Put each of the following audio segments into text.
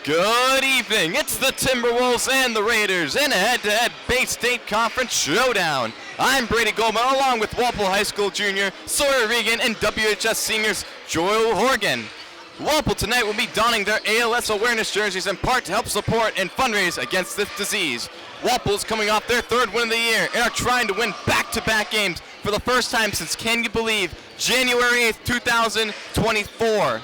Good evening. It's the Timberwolves and the Raiders in a head-to-head Bay State Conference showdown. I'm Brady Goldman along with Walpole High School junior Sawyer Regan and WHS seniors Joel Horgan. Walpole tonight will be donning their ALS awareness jerseys in part to help support and fundraise against this disease. Walpole's coming off their third win of the year and are trying to win back-to-back games for the first time since, can you believe, January 8th, 2024.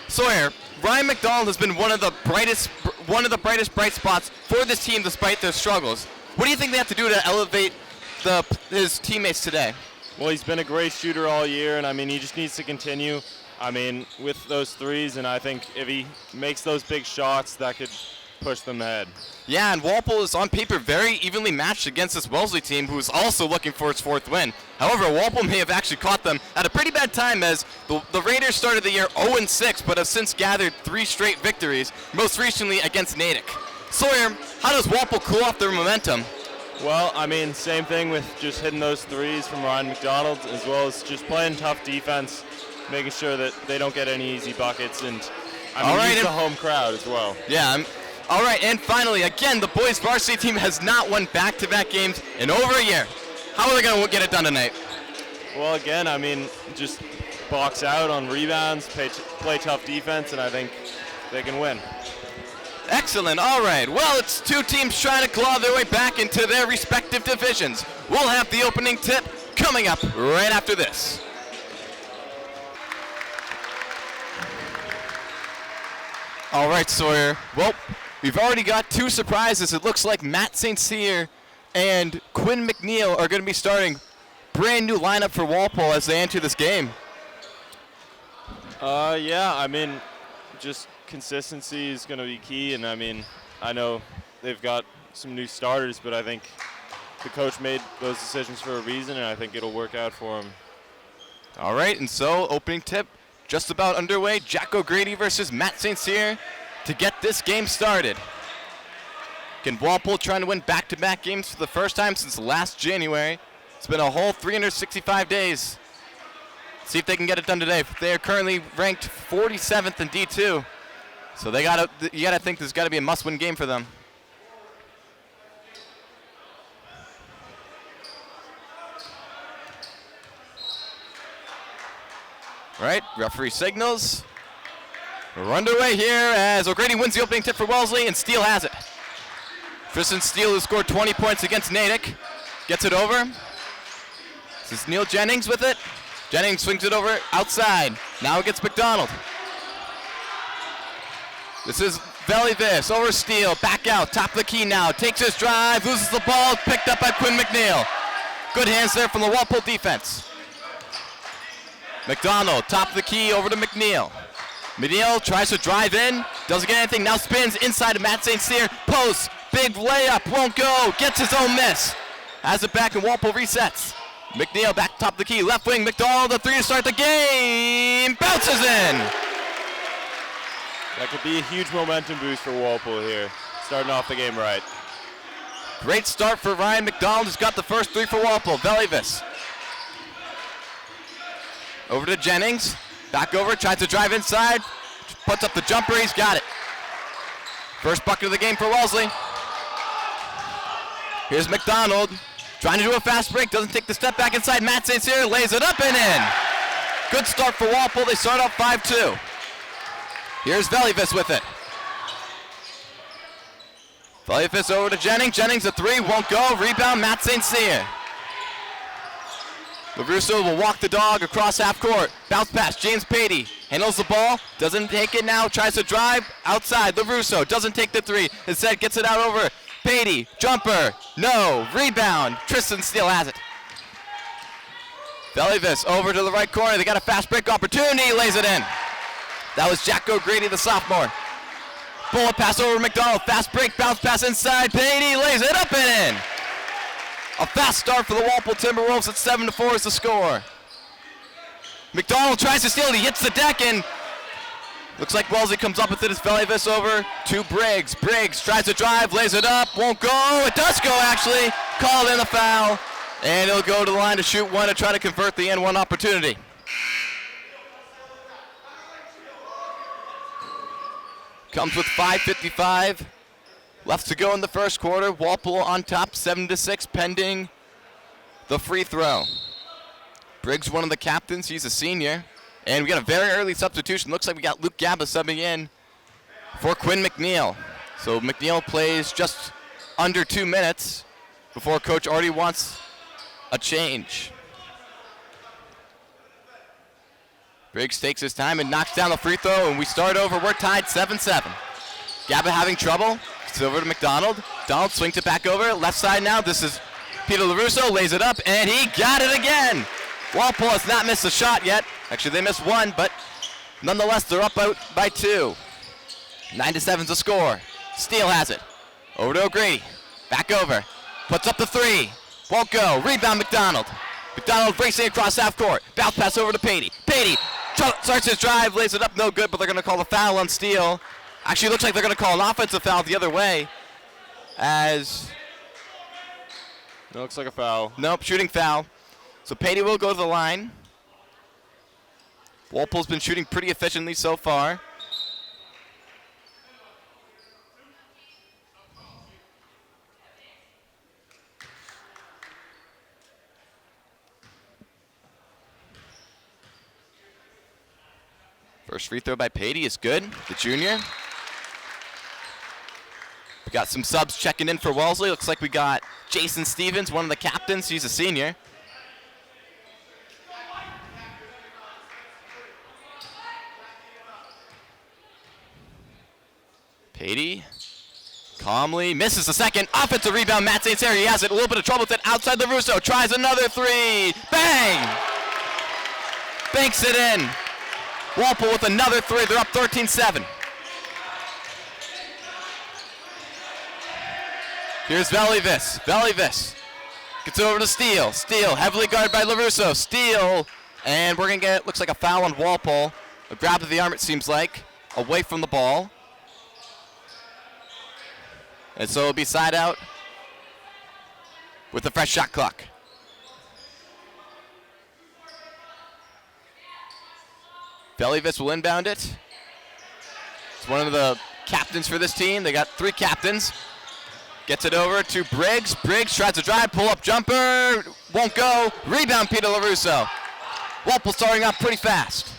Sawyer, Ryan McDonald has been one of the brightest bright spots for this team despite their struggles. What do you think they have to do to elevate his teammates today? Well, he's been a great shooter all year, and he just needs to continue. With those threes, and I think if he makes those big shots, that could push them ahead. Yeah, and Walpole is on paper very evenly matched against this Wellesley team, who is also looking for its fourth win. However, Walpole may have actually caught them at a pretty bad time, as the Raiders started the year 0-6, but have since gathered 3 straight victories, most recently against Natick. Sawyer, how does Walpole cool off their momentum? Well, same thing with just hitting those threes from Ryan McDonald, as well as just playing tough defense, making sure that they don't get any easy buckets, and use the home crowd as well. Yeah. All right, and finally, again, the boys varsity team has not won back-to-back games in over a year. How are they going to get it done tonight? Well, again, just box out on rebounds, play tough defense, and I think they can win. Excellent. All right. Well, it's 2 teams trying to claw their way back into their respective divisions. We'll have the opening tip coming up right after this. All right, Sawyer. Well, we've already got 2 surprises. It looks like Matt St. Cyr and Quinn McNeil are going to be starting brand new lineup for Walpole as they enter this game. Just consistency is going to be key, and I know they've got some new starters, but I think the coach made those decisions for a reason, and I think it'll work out for him. All right, and so opening tip just about underway. Jack O'Grady versus Matt St. Cyr to get this game started. Can Walpole trying to win back-to-back games for the first time since last January? It's been a whole 365 days. See if they can get it done today. They are currently ranked 47th in D2. So you gotta think there's gotta be a must-win game for them. Right, referee signals. We're underway here as O'Grady wins the opening tip for Wellesley, and Steele has it. Tristan Steele, who scored 20 points against Natick, gets it over. This is Neil Jennings with it. Jennings swings it over outside. Now it gets McDonald. This is Vellivis over Steele, back out, top of the key now. Takes his drive, loses the ball, picked up by Quinn McNeil. Good hands there from the Walpole defense. McDonald, top of the key, over to McNeil. McNeil tries to drive in, doesn't get anything, now spins inside of Matt St. Cyr, post, big layup, won't go, gets his own miss. Has it back and Walpole resets. McNeil back top of the key, left wing, McDonald, the 3 to start the game, bounces in. That could be a huge momentum boost for Walpole here, starting off the game right. Great start for Ryan McDonald, who's got the first 3 for Walpole. Vellivis. Over to Jennings, back over, tries to drive inside, puts up the jumper, he's got it. First bucket of the game for Wellesley. Here's McDonald, trying to do a fast break, doesn't take the step back inside. Matt St. Cyr lays it up and in. Good start for Walpole, they start up 5-2. Here's Vellivis with it. Vellivis over to Jennings, Jennings a 3, won't go, rebound Matt St. Cyr. LaRusso will walk the dog across half court. Bounce pass, James Patey handles the ball, doesn't take it now, tries to drive, outside, LaRusso doesn't take the 3, instead gets it out over Patey, jumper, no, rebound, Tristan Steele has it. Vellivis over to the right corner, they got a fast break opportunity, lays it in. That was Jack O'Grady, the sophomore. Bullet pass over McDonald, fast break, bounce pass inside, Patey lays it up and in. A fast start for the Walpole Timberwolves at 7-4 is the score. McDonald tries to steal it, he hits the deck, and looks like Wellesley comes up with it as Vellivis over to Briggs. Briggs tries to drive, lays it up, won't go. It does go actually, called in a foul, and he'll go to the line to shoot 1 to try to convert the N1 opportunity. comes with 5:55 left to go in the first quarter. Walpole on top, 7-6, pending the free throw. Briggs, one of the captains, he's a senior. And we got a very early substitution. Looks like we got Luke Gaba subbing in for Quinn McNeil. So McNeil plays just under 2 minutes before coach already wants a change. Briggs takes his time and knocks down the free throw, and we start over. We're tied 7-7. Gaba having trouble. It's over to McDonald. Donald swings it back over. Left side now. This is Peter LaRusso. Lays it up, and he got it again. Walpole has not missed a shot yet. Actually, they missed one, but nonetheless, they're up out by 2. 9-7's the score. Steele has it. Over to O'Grady. Back over. Puts up the 3. Won't go. Rebound McDonald. McDonald racing across half court. Bounce pass over to Patey. Patey starts his drive, lays it up, no good, but they're going to call a foul on Steele. Actually, looks like they're going to call an offensive foul the other way. As... It looks like a foul. Nope, shooting foul. So Patey will go to the line. Walpole's been shooting pretty efficiently so far. First free throw by Patey is good, the junior. We got some subs checking in for Wellesley. Looks like we got Jason Stevens, one of the captains. He's a senior. Patey calmly misses the second. Offensive rebound, Matt St. Cyr. He has it. A little bit of trouble with it outside the Russo. Tries another 3. Bang! Banks it in. Walpole with another 3. They're up 13-7. Here's Velivis. Velivis gets over to Steele. Steele heavily guarded by LaRusso. Steele, and we're going to get, looks like a foul on Walpole. A grab of the arm, it seems like, away from the ball. And so it'll be side out with the fresh shot clock. Velivis will inbound it. It's one of the captains for this team. They got 3 captains. Gets it over to Briggs. Briggs tries to drive, pull-up jumper. Won't go. Rebound, Peter LaRusso. Walpole starting off pretty fast.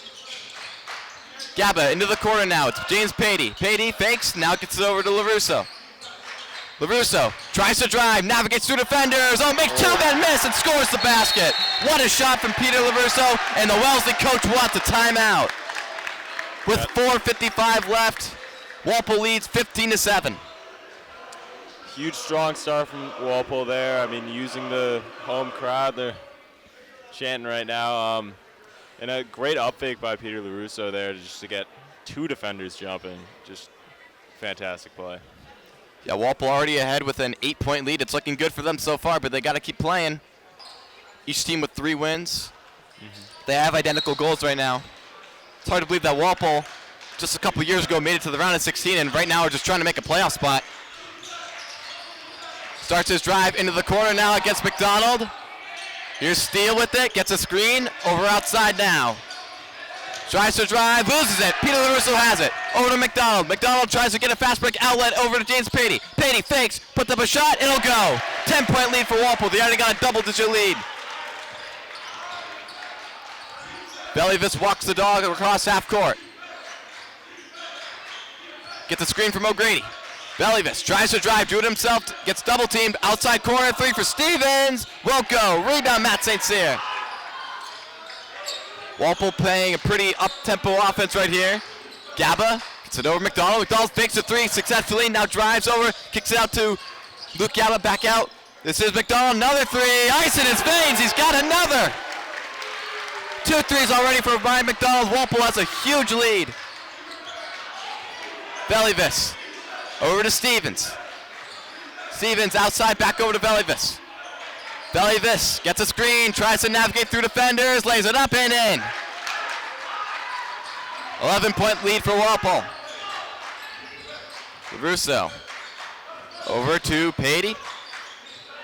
Gaba into the corner now. It's James Patey. Patey fakes, now gets it over to LaRusso. LaRusso tries to drive, navigates through defenders. Oh, makes 2 men miss and scores the basket. What a shot from Peter LaRusso, and the Wellesley coach wants a timeout. With 4:55 left, Walpole leads 15-7. Huge, strong start from Walpole there. I mean, using the home crowd, they're chanting right now. And a great up fake by Peter LaRusso there just to get 2 defenders jumping. Just fantastic play. Yeah, Walpole already ahead with an 8-point lead. It's looking good for them so far, but they got to keep playing. Each team with 3 wins. They have identical goals right now. It's hard to believe that Walpole, just a couple years ago, made it to the round of 16, and right now we're just trying to make a playoff spot. Starts his drive into the corner now against McDonald. Here's Steele with it, gets a screen, over outside now. Tries to drive, loses it. Peter LaRusso has it. Over to McDonald. McDonald tries to get a fast break outlet over to James Patey. Patey fakes, puts up a shot, it'll go. 10-point lead for Walpole. They already got a double-digit lead. Velivis walks the dog across half court. Gets a screen from O'Grady. Velivis tries to drive, do it himself, gets double-teamed. Outside corner, 3 for Stevens. Won't go. Rebound, Matt St. Cyr. Walpole playing a pretty up-tempo offense right here. Gaba gets it over McDonald. McDonald fakes a 3 successfully. Now drives over, kicks it out to Luke Gaba, back out. This is McDonald, another 3. Ice in his veins, he's got another. 2 threes already for Ryan McDonald. Walpole has a huge lead. Velivis over to Stevens. Stevens outside, back over to Velivis. Velivis gets a screen, tries to navigate through defenders, lays it up and in. 11-point lead for Walpole. Russo over to Patey.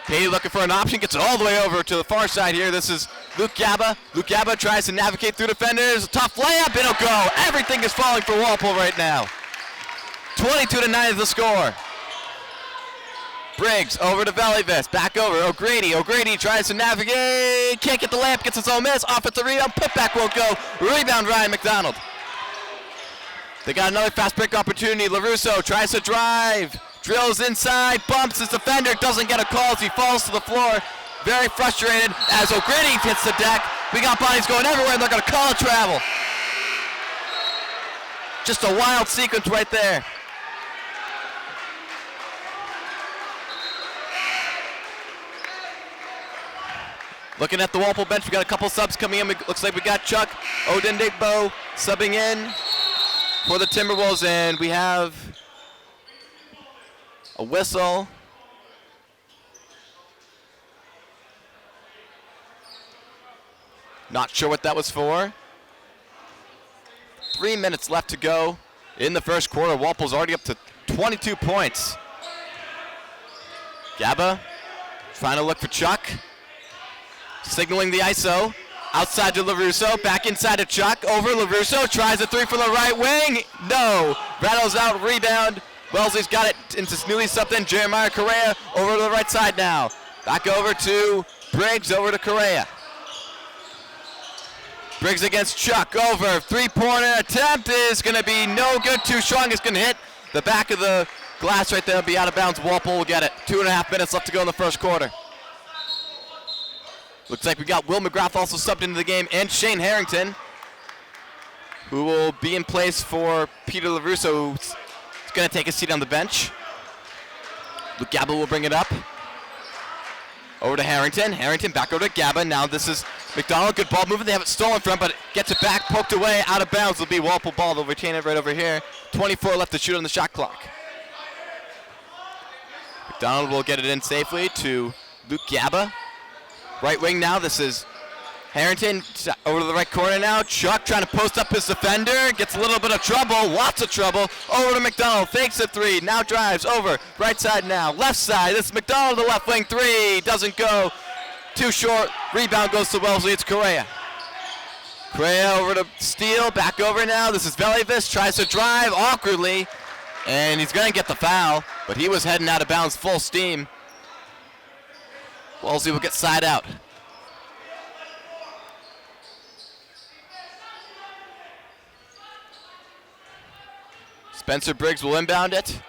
Patey looking for an option, gets it all the way over to the far side here. This is Luke Gaba. Luke Gaba tries to navigate through defenders. Tough layup, it'll go. Everything is falling for Walpole right now. 22-9 is the score. Briggs over to Vellevis, back over, O'Grady. O'Grady tries to navigate, can't get the layup, gets his own miss, offensive rebound, putback won't go, rebound Ryan McDonald. They got another fast break opportunity, LaRusso tries to drive, drills inside, bumps his defender, doesn't get a call as he falls to the floor. Very frustrated as O'Grady hits the deck. We got bodies going everywhere and they're gonna call a travel. Just a wild sequence right there. Looking at the Walpole bench, we got a couple subs coming in. Looks like we got Chuck Odendigbo subbing in for the Timberwolves, and we have a whistle. Not sure what that was for. 3 minutes left to go in the first quarter. Walpole's already up to 22 points. Gaba trying to look for Chuck. Signaling the ISO. Outside to LaRusso. Back inside to Chuck. Over LaRusso. Tries a three from the right wing. No. Rattles out. Rebound. Wellesley's got it into newly subbed in Jeremiah Correa. Over to the right side now. Back over to Briggs. Over to Correa. Briggs against Chuck. Over. Three-pointer attempt is going to be no good. Too strong. It's going to hit the back of the glass right there. It'll be out of bounds. Walpole will get it. 2.5 minutes left to go in the first quarter. Looks like we got Will McGrath also subbed into the game, and Shane Harrington, who will be in place for Peter LaRusso, who's going to take a seat on the bench. Luke Gaba will bring it up. Over to Harrington. Harrington back over to Gaba. Now this is McDonald. Good ball movement. They have it stolen from, but it gets it back, poked away, out of bounds. It'll be Walpole ball. They'll retain it right over here. 24 left to shoot on the shot clock. McDonald will get it in safely to Luke Gaba. Right wing now, this is Harrington over to the right corner now. Chuck trying to post up his defender, gets a little bit of trouble, lots of trouble. Over to McDonald, fakes a three, now drives over, right side now, left side. This is McDonald, the left wing three, doesn't go, too short. Rebound goes to Wellesley, it's Correa. Correa over to Steele, back over now. This is Vellevis, tries to drive awkwardly, and he's gonna get the foul, but he was heading out of bounds full steam. Wellesley will get side out. Spencer Briggs will inbound it.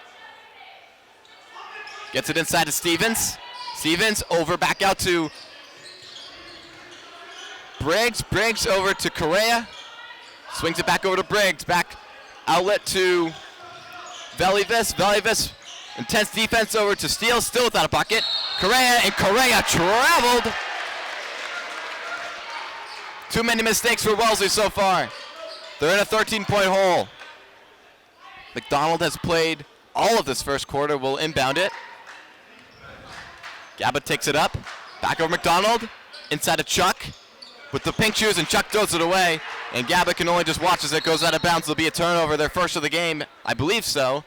Gets it inside to Stevens. Stevens over back out to Briggs. Briggs over to Correa. Swings it back over to Briggs. Back outlet to Vellevis. Vellevis. Intense defense over to Steele, still without a bucket. Correa, and Correa traveled. Too many mistakes for Wellesley so far. They're in a 13-point hole. McDonald has played all of this first quarter, will inbound it. Gaba takes it up. Back over McDonald, inside of Chuck with the pink shoes, and Chuck throws it away. And Gaba can only just watch as it goes out of bounds. It'll be a turnover, their first of the game. I believe so.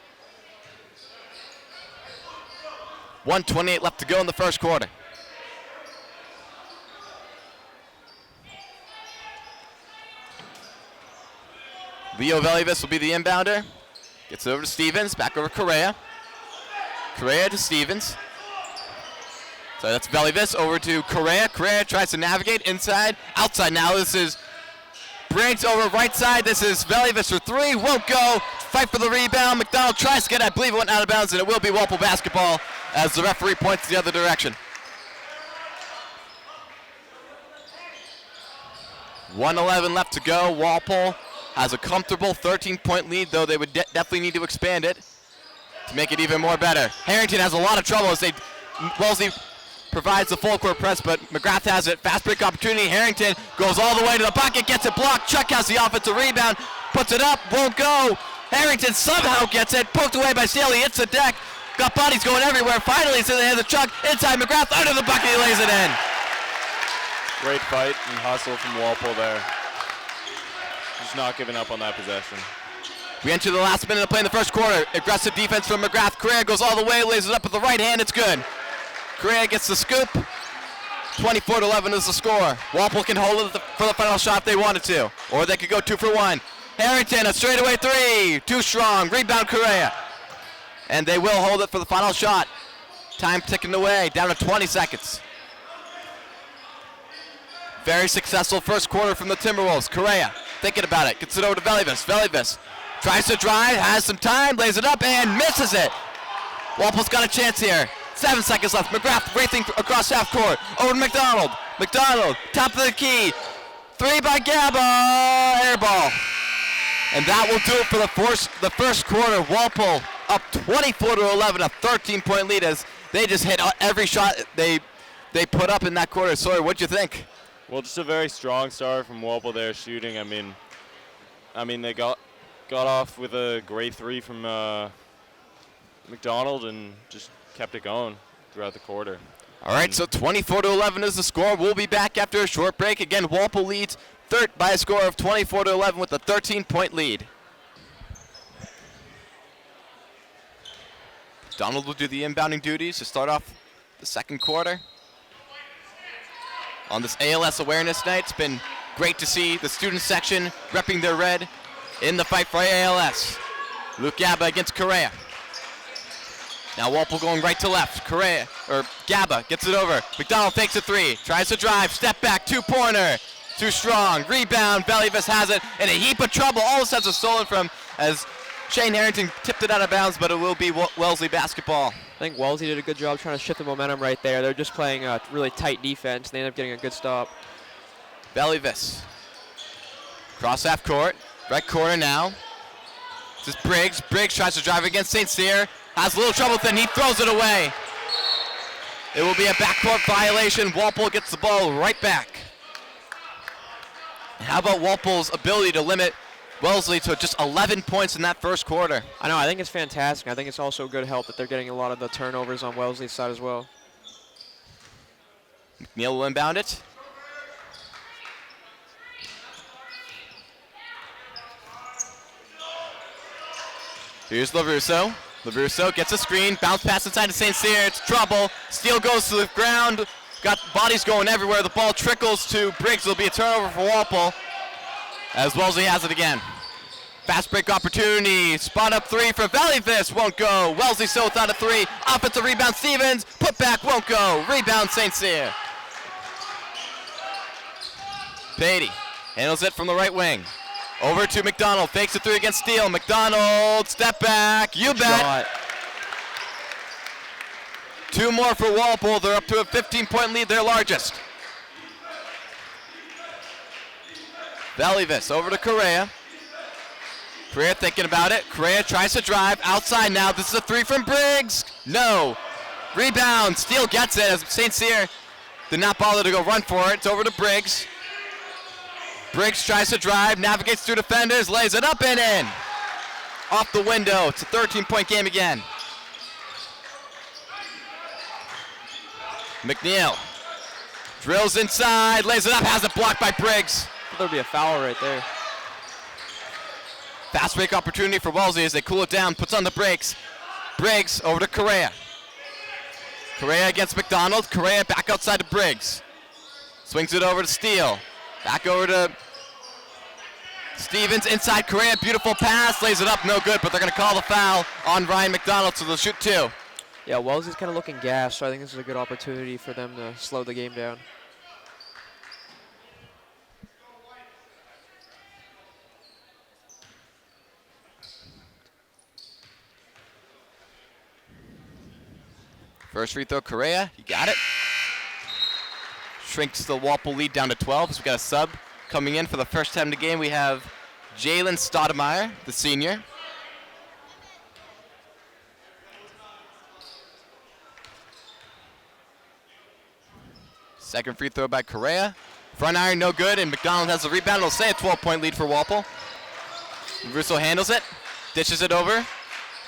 1:28 left to go in the first quarter. Leo Vellevis will be the inbounder. Gets it over to Stevens, back over Correa. Correa to Stevens. So that's Vellevis over to Correa. Correa tries to navigate inside, outside now. This is Briggs over right side. This is Vellevis for three, won't go. Fight for the rebound. McDonald tries to get it. I believe it went out of bounds, and it will be Walpole basketball as the referee points the other direction. 1:11 left to go. Walpole has a comfortable 13-point lead, though they would definitely need to expand it to make it even more better. Harrington has a lot of trouble as Wellesley provides the full court press, but McGrath has it. Fast break opportunity. Harrington goes all the way to the bucket, gets it blocked. Chuck has the offensive rebound, puts it up, won't go. Harrington somehow gets it, poked away by Steele. He hits the deck. Got bodies going everywhere. Finally, it's in the hands of Chuck. Inside McGrath, under the bucket, he lays it in. Great fight and hustle from Walpole there. Just not giving up on that possession. We enter the last minute of play in the first quarter. Aggressive defense from McGrath. Correa goes all the way, lays it up with the right hand. It's good. Correa gets the scoop. 24-11 is the score. Walpole can hold it for the final shot if they wanted to, or they could go 2 for 1. Harrington, a straightaway three. Too strong. Rebound Correa. And they will hold it for the final shot. Time ticking away, down to 20 seconds. Very successful first quarter from the Timberwolves. Correa thinking about it, gets it over to Velivas. Velivas tries to drive, has some time, lays it up, and misses it. Walpole's got a chance here. 7 seconds left. McGrath racing across half court. Over to McDonald. McDonald, top of the key. 3 by Gaba. Air ball. And that will do it for the first quarter. Walpole up 24-11, a 13-point lead as they just hit every shot they put up in that quarter. Sawyer, what'd you think? Well, just a very strong start from Walpole there shooting. I mean, they got off with a great 3 from McDonald and just kept it going throughout the quarter. All right, so 24-11 is the score. We'll be back after a short break. Again, Walpole leads by a score of 24-11 with a 13-point lead. Donald will do the inbounding duties to start off the second quarter. On this ALS Awareness Night, it's been great to see the student section repping their red in the fight for ALS. Luke Gaba against Correa. Now Walpole going right to left. Gaba gets it over. McDonald fakes a 3, tries to drive, step back, 2-pointer. Too strong, rebound, Velivas has it in a heap of trouble. All of a sudden stolen from as Shane Harrington tipped it out of bounds, but it will be Wellesley basketball. I think Wellesley did a good job trying to shift the momentum right there. They're just playing a really tight defense. They end up getting a good stop. Velivas. Cross half court, right corner now. This is Briggs. Briggs tries to drive against St. Cyr. Has a little trouble with it, and he throws it away. It will be a backcourt violation. Walpole gets the ball right back. And how about Walpole's ability to limit Wellesley to just 11 points in that first quarter? I know, I think it's fantastic. I think it's also good help that they're getting a lot of the turnovers on Wellesley's side as well. McNeil will inbound it. Here's LaRusso. LaRusso gets a screen, bounce pass inside to St. Cyr. It's trouble. Steele goes to the ground. Got bodies going everywhere. The ball trickles to Briggs. It'll be a turnover for Walpole as Wellesley has it again. Fast break opportunity. Spot up 3 for Velivas. Won't go. Wellesley still without a 3. Offensive rebound Stevens. Put back won't go. Rebound St. Cyr. Beatty handles it from the right wing. Over to McDonald. Fakes a 3 against Steele. McDonald. Step back. You bet. Shot. 2 more for Walpole. They're up to a 15-point lead, their largest. Velivas over to Correa. Correa thinking about it. Correa tries to drive. Outside now. This is a 3 from Briggs. No. Rebound. Steele gets it as St. Cyr did not bother to go run for it. It's over to Briggs. Briggs tries to drive. Navigates through defenders. Lays it up and in. Off the window. It's a 13-point game again. McNeil drills inside, lays it up, has it blocked by Briggs. There'll be a foul right there. Fast break opportunity for Wellesley as they cool it down, puts on the brakes. Briggs over to Correa. Correa against McDonald. Correa back outside to Briggs. Swings it over to Steele. Back over to Stevens, inside Correa, beautiful pass, lays it up, no good, but they're going to call the foul on Ryan McDonald, so they'll shoot 2. Yeah, Wellesley's kind of looking gassed, so I think this is a good opportunity for them to slow the game down. First free throw, Correa, he got it. Shrinks the Walpole lead down to 12, so we've got a sub coming in for the first time in the game. We have Jalen Stoudemire, the senior. Second free throw by Correa. Front iron, no good, and McDonald has the rebound. It'll say a 12-point lead for Walpole. LaRusso handles it, dishes it over.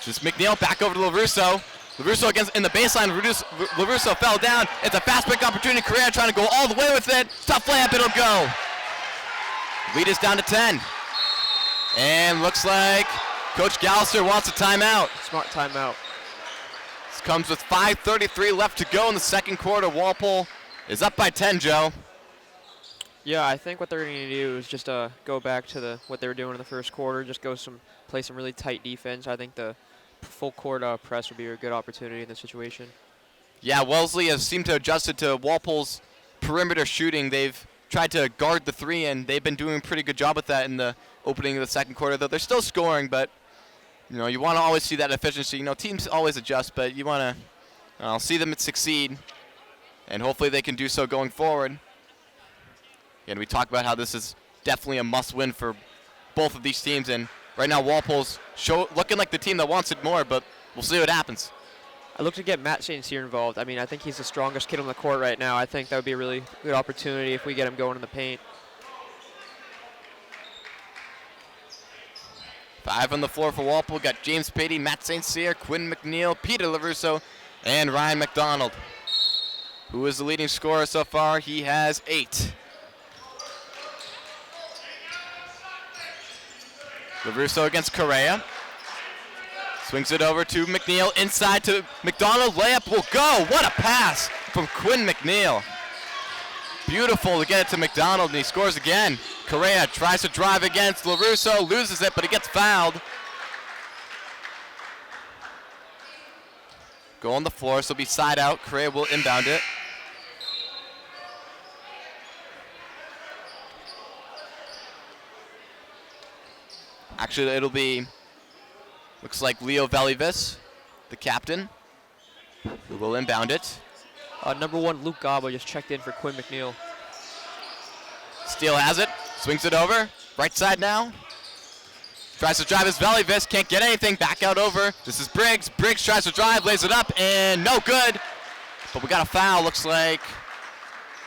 Just McNeil back over to LaRusso. LaRusso against in the baseline. LaRusso fell down. It's a fast break opportunity. Correa trying to go all the way with it. Tough layup, it'll go. Lead is down to 10. And looks like Coach Gallister wants a timeout. Smart timeout. This comes with 5:33 left to go in the second quarter. Walpole is up by 10, Joe. Yeah, I think what they're going to do is just go back to what they were doing in the first quarter. Just play some really tight defense. I think the full court press would be a good opportunity in this situation. Yeah, Wellesley has seemed to adjust it to Walpole's perimeter shooting. They've tried to guard the three, and they've been doing a pretty good job with that in the opening of the second quarter. Though they're still scoring, but you want to always see that efficiency. Teams always adjust, but you want to see them succeed, and hopefully they can do so going forward. And we talk about how this is definitely a must-win for both of these teams, and right now Walpole's looking like the team that wants it more, but we'll see what happens. I look to get Matt St. Cyr involved. I mean, I think he's the strongest kid on the court right now. I think that would be a really good opportunity if we get him going in the paint. 5 on the floor for Walpole. Got James Patey, Matt St. Cyr, Quinn McNeil, Peter LaRusso, and Ryan McDonald. Who is the leading scorer so far? He has 8. LaRusso against Correa. Swings it over to McNeil, inside to McDonald. Layup will go. What a pass from Quinn McNeil. Beautiful to get it to McDonald, and he scores again. Correa tries to drive against LaRusso, loses it, but he gets fouled. Go on the floor, so it'll be side out. Correa will inbound it. Actually, it'll be, looks like Leo Velivis, the captain, who will inbound it. Number 1, Luke Gaba just checked in for Quinn McNeil. Steele has it, swings it over, right side now. Tries to drive his Velivis, can't get anything, back out over. This is Briggs. Briggs tries to drive, lays it up, and no good. But we got a foul, looks like,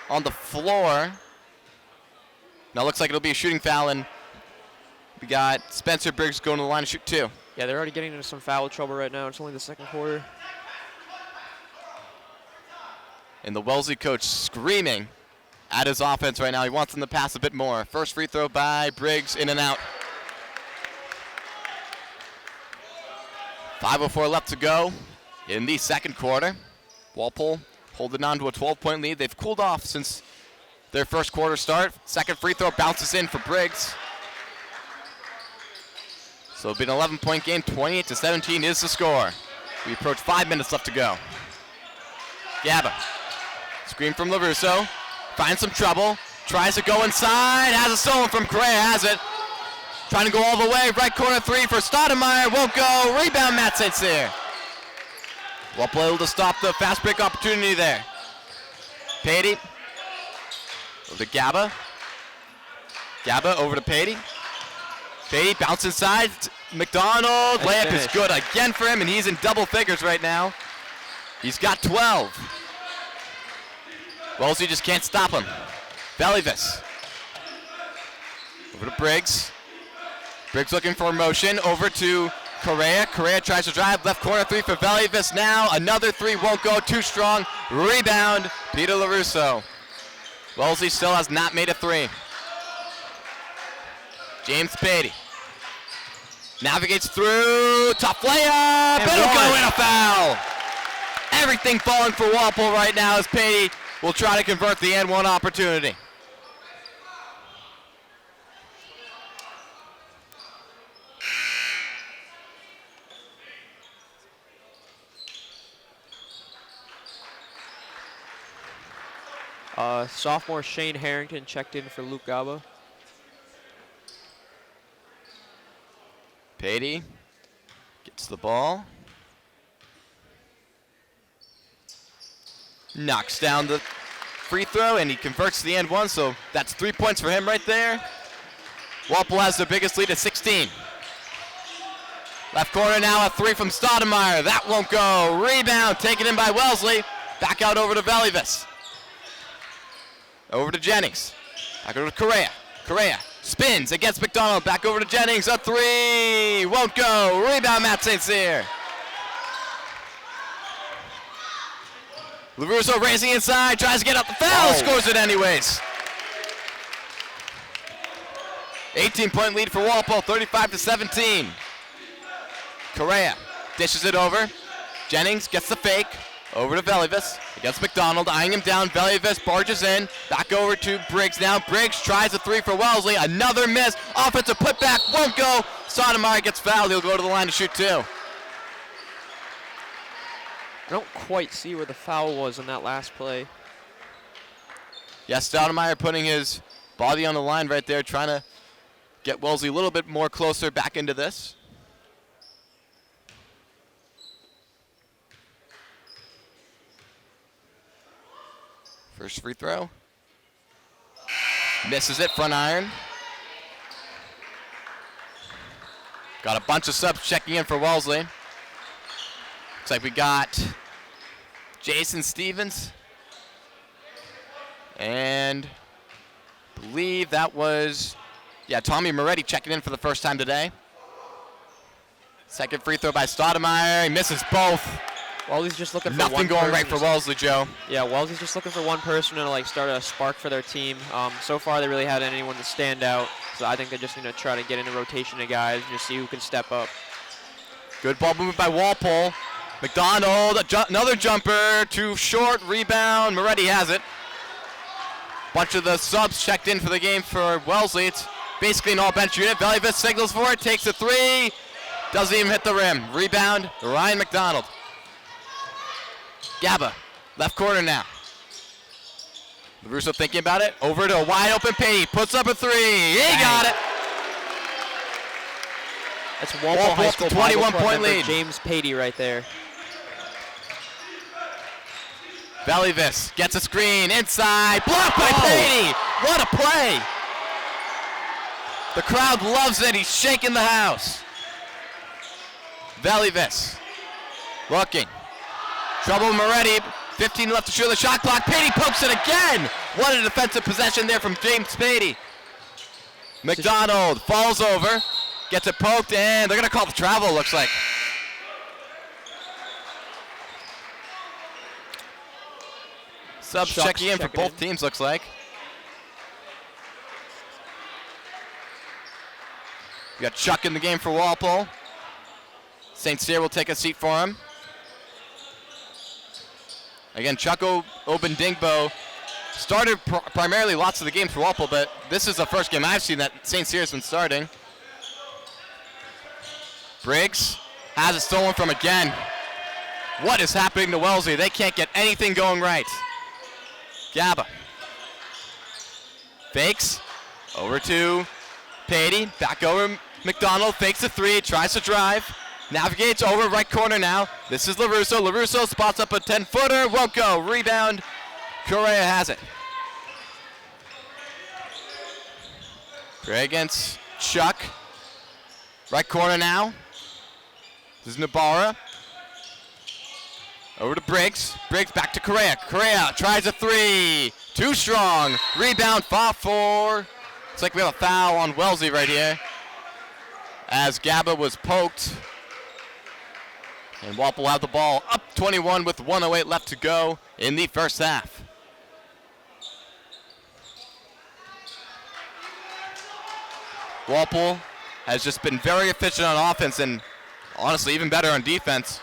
on the floor. Now looks like it'll be a shooting foul, and we got Spencer Briggs going to the line to shoot 2. Yeah, they're already getting into some foul trouble right now. It's only the second quarter. And the Wellesley coach screaming at his offense right now. He wants them to pass a bit more. First free throw by Briggs, in and out. 5:04 left to go in the second quarter. Walpole holding on to a 12-point lead. They've cooled off since their first quarter start. Second free throw bounces in for Briggs. So it'll be an 11-point game. 28-17 is the score. We approach 5 minutes left to go. Gaba. Screen from LaRusso. Finds some trouble. Tries to go inside. Has a stolen from Correa. Has it. Trying to go all the way. Right corner 3 for Stoudemire. Won't go. Rebound Matt St. Cyr. Walpole able to stop the fast break opportunity there. Patey. Over to Gaba. Gaba over to Patey. Patey bounce inside. McDonald. Layup is good again for him, and he's in double figures right now. He's got 12. Wellesley just can't stop him. Velivis. Over to Briggs. Briggs looking for motion. Over to Correa. Correa tries to drive. Left corner 3 for Velivis now. Another 3 won't go. Too strong. Rebound. Peter LaRusso. Wellesley still has not made a 3. James Patey. Navigates through. Tough layup. It'll go in, a foul. Everything falling for Walpole right now as Patey will try to convert the N1 opportunity. Sophomore Shane Harrington checked in for Luke Gaba. Patey gets the ball. Knocks down the free throw, and he converts to the end one, so that's 3 points for him right there. Walpole has the biggest lead at 16. Left corner now, a 3 from Stoudemire. That won't go. Rebound taken in by Wellesley. Back out over to Velivis. Over to Jennings. Back over to Correa. Correa spins against McDonald. Back over to Jennings. A 3. Won't go. Rebound Matt St. Cyr. LaRusso racing inside. Tries to get up the foul. Scores it anyways. 18-point lead for Walpole. 35-17. Correa dishes it over. Jennings gets the fake. Over to Velivis against McDonald, eyeing him down. Velivis barges in. Back over to Briggs now. Briggs tries a 3 for Wellesley. Another miss. Offensive putback won't go. Stoudemire gets fouled. He'll go to the line to shoot 2. I don't quite see where the foul was in that last play. Yeah, Stoudemire putting his body on the line right there, trying to get Wellesley a little bit more closer back into this. First free throw. Misses it, front iron. Got a bunch of subs checking in for Wellesley. Looks like we got Jason Stevens. And I believe that was, Tommy Moretti checking in for the first time today. Second free throw by Stoudemire. He misses both. Wellesley's just looking for Nothing one going right person. for Wellesley, Joe. Yeah, Wellesley's just looking for one person to like start a spark for their team. So far, they really haven't anyone to stand out. So I think they're just going to try to get in a rotation of guys and just see who can step up. Good ball movement by Walpole. McDonald, another jumper, too short, rebound. Moretti has it. Bunch of the subs checked in for the game for Wellesley. It's basically an all-bench unit. Valleyvis signals for it, takes a three. Doesn't even hit the rim. Rebound, Ryan McDonald. Gaba, left corner now. LaRusso thinking about it. Over to a wide open Patey. Puts up a three. He got it. That's Walpole High School 21-point lead. James Patey right there. Valleyvis gets a screen inside. Blocked by Patey. What a play. The crowd loves it. He's shaking the house. Valleyvis looking. Trouble Moretti, 15 left to shoot the shot clock. Patey pokes it again. What a defensive possession there from James Patey. McDonald falls over, gets it poked, and they're going to call the travel, looks like. Subs checking in for both teams, looks like. We got Chuck in the game for Walpole. St. Cyr will take a seat for him. Again, Chuck Obendingbo started primarily lots of the games for Walpole, but this is the first game I've seen that St. Cyr has been starting. Briggs has it stolen from again. What is happening to Wellesley? They can't get anything going right. Gaba fakes over to Patey, back over McDonald, fakes a three, tries to drive. Navigates over right corner now. This is LaRusso. LaRusso spots up a 10-footer. Won't go. Rebound. Correa has it. Correa against Chuck. Right corner now. This is Nabarra. Over to Briggs. Briggs back to Correa. Correa tries a three. Too strong. Rebound. 5-4. Looks like we have a foul on Wellesley right here, as Gaba was poked. And Walpole have the ball up 21 with 1:08 left to go in the first half. Walpole has just been very efficient on offense and honestly even better on defense.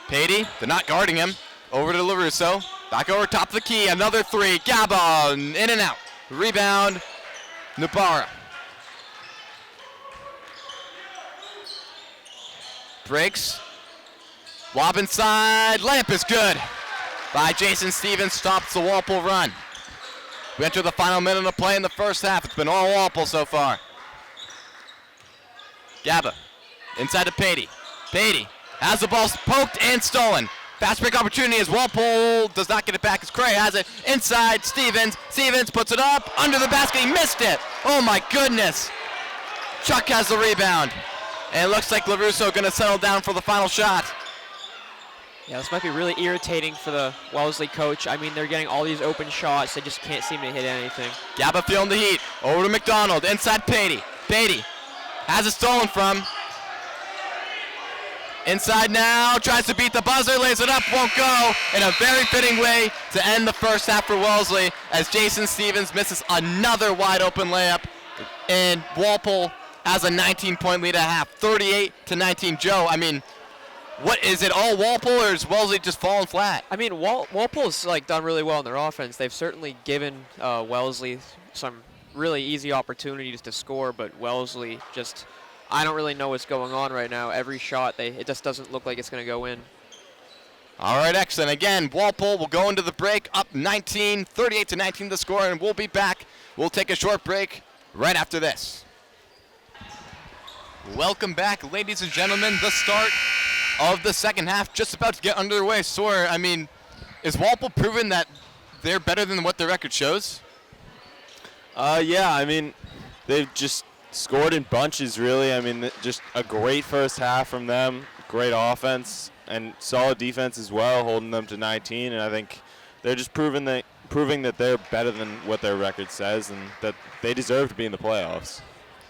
Patey, they're not guarding him. Over to LaRusso. Back over top of the key. Another three. Gaba in and out. Rebound. Nabarra. Breaks. Lob inside, layup is good by Jason Stevens, stops the Walpole run. We enter the final minute of play in the first half. It's been all Walpole so far. Gaba, inside to Patey. Patey has the ball poked and stolen. Fast break opportunity as Walpole does not get it back as Cray has it. Inside, Stevens. Stevens puts it up, under the basket, he missed it. Oh my goodness. Chuck has the rebound. And it looks like LaRusso gonna settle down for the final shot. Yeah, this might be really irritating for the Wellesley coach. I mean, they're getting all these open shots. They just can't seem to hit anything. Gaba feeling the heat. Over to McDonald. Inside Patey. Patey has it stolen from. Inside now. Tries to beat the buzzer. Lays it up. Won't go. In a very fitting way to end the first half for Wellesley as Jason Stevens misses another wide open layup. And Walpole has a 19-point lead at half. 38-19. Joe, I mean, what is it, all Walpole, or is Wellesley just falling flat? I mean, Walpole's done really well in their offense. They've certainly given Wellesley some really easy opportunities to score, but Wellesley just, I don't really know what's going on right now. Every shot, it just doesn't look like it's going to go in. All right, excellent. Again, Walpole will go into the break up 19, 38-19 the score, and we'll be back. We'll take a short break right after this. Welcome back, ladies and gentlemen. The start of the second half just about to get underway. Sawyer, I mean, is Walpole proven that they're better than what their record shows? Yeah, I mean, they've just scored in bunches, really. I mean, just a great first half from them, great offense, and solid defense as well, holding them to 19. And I think they're just proving that they're better than what their record says and that they deserve to be in the playoffs.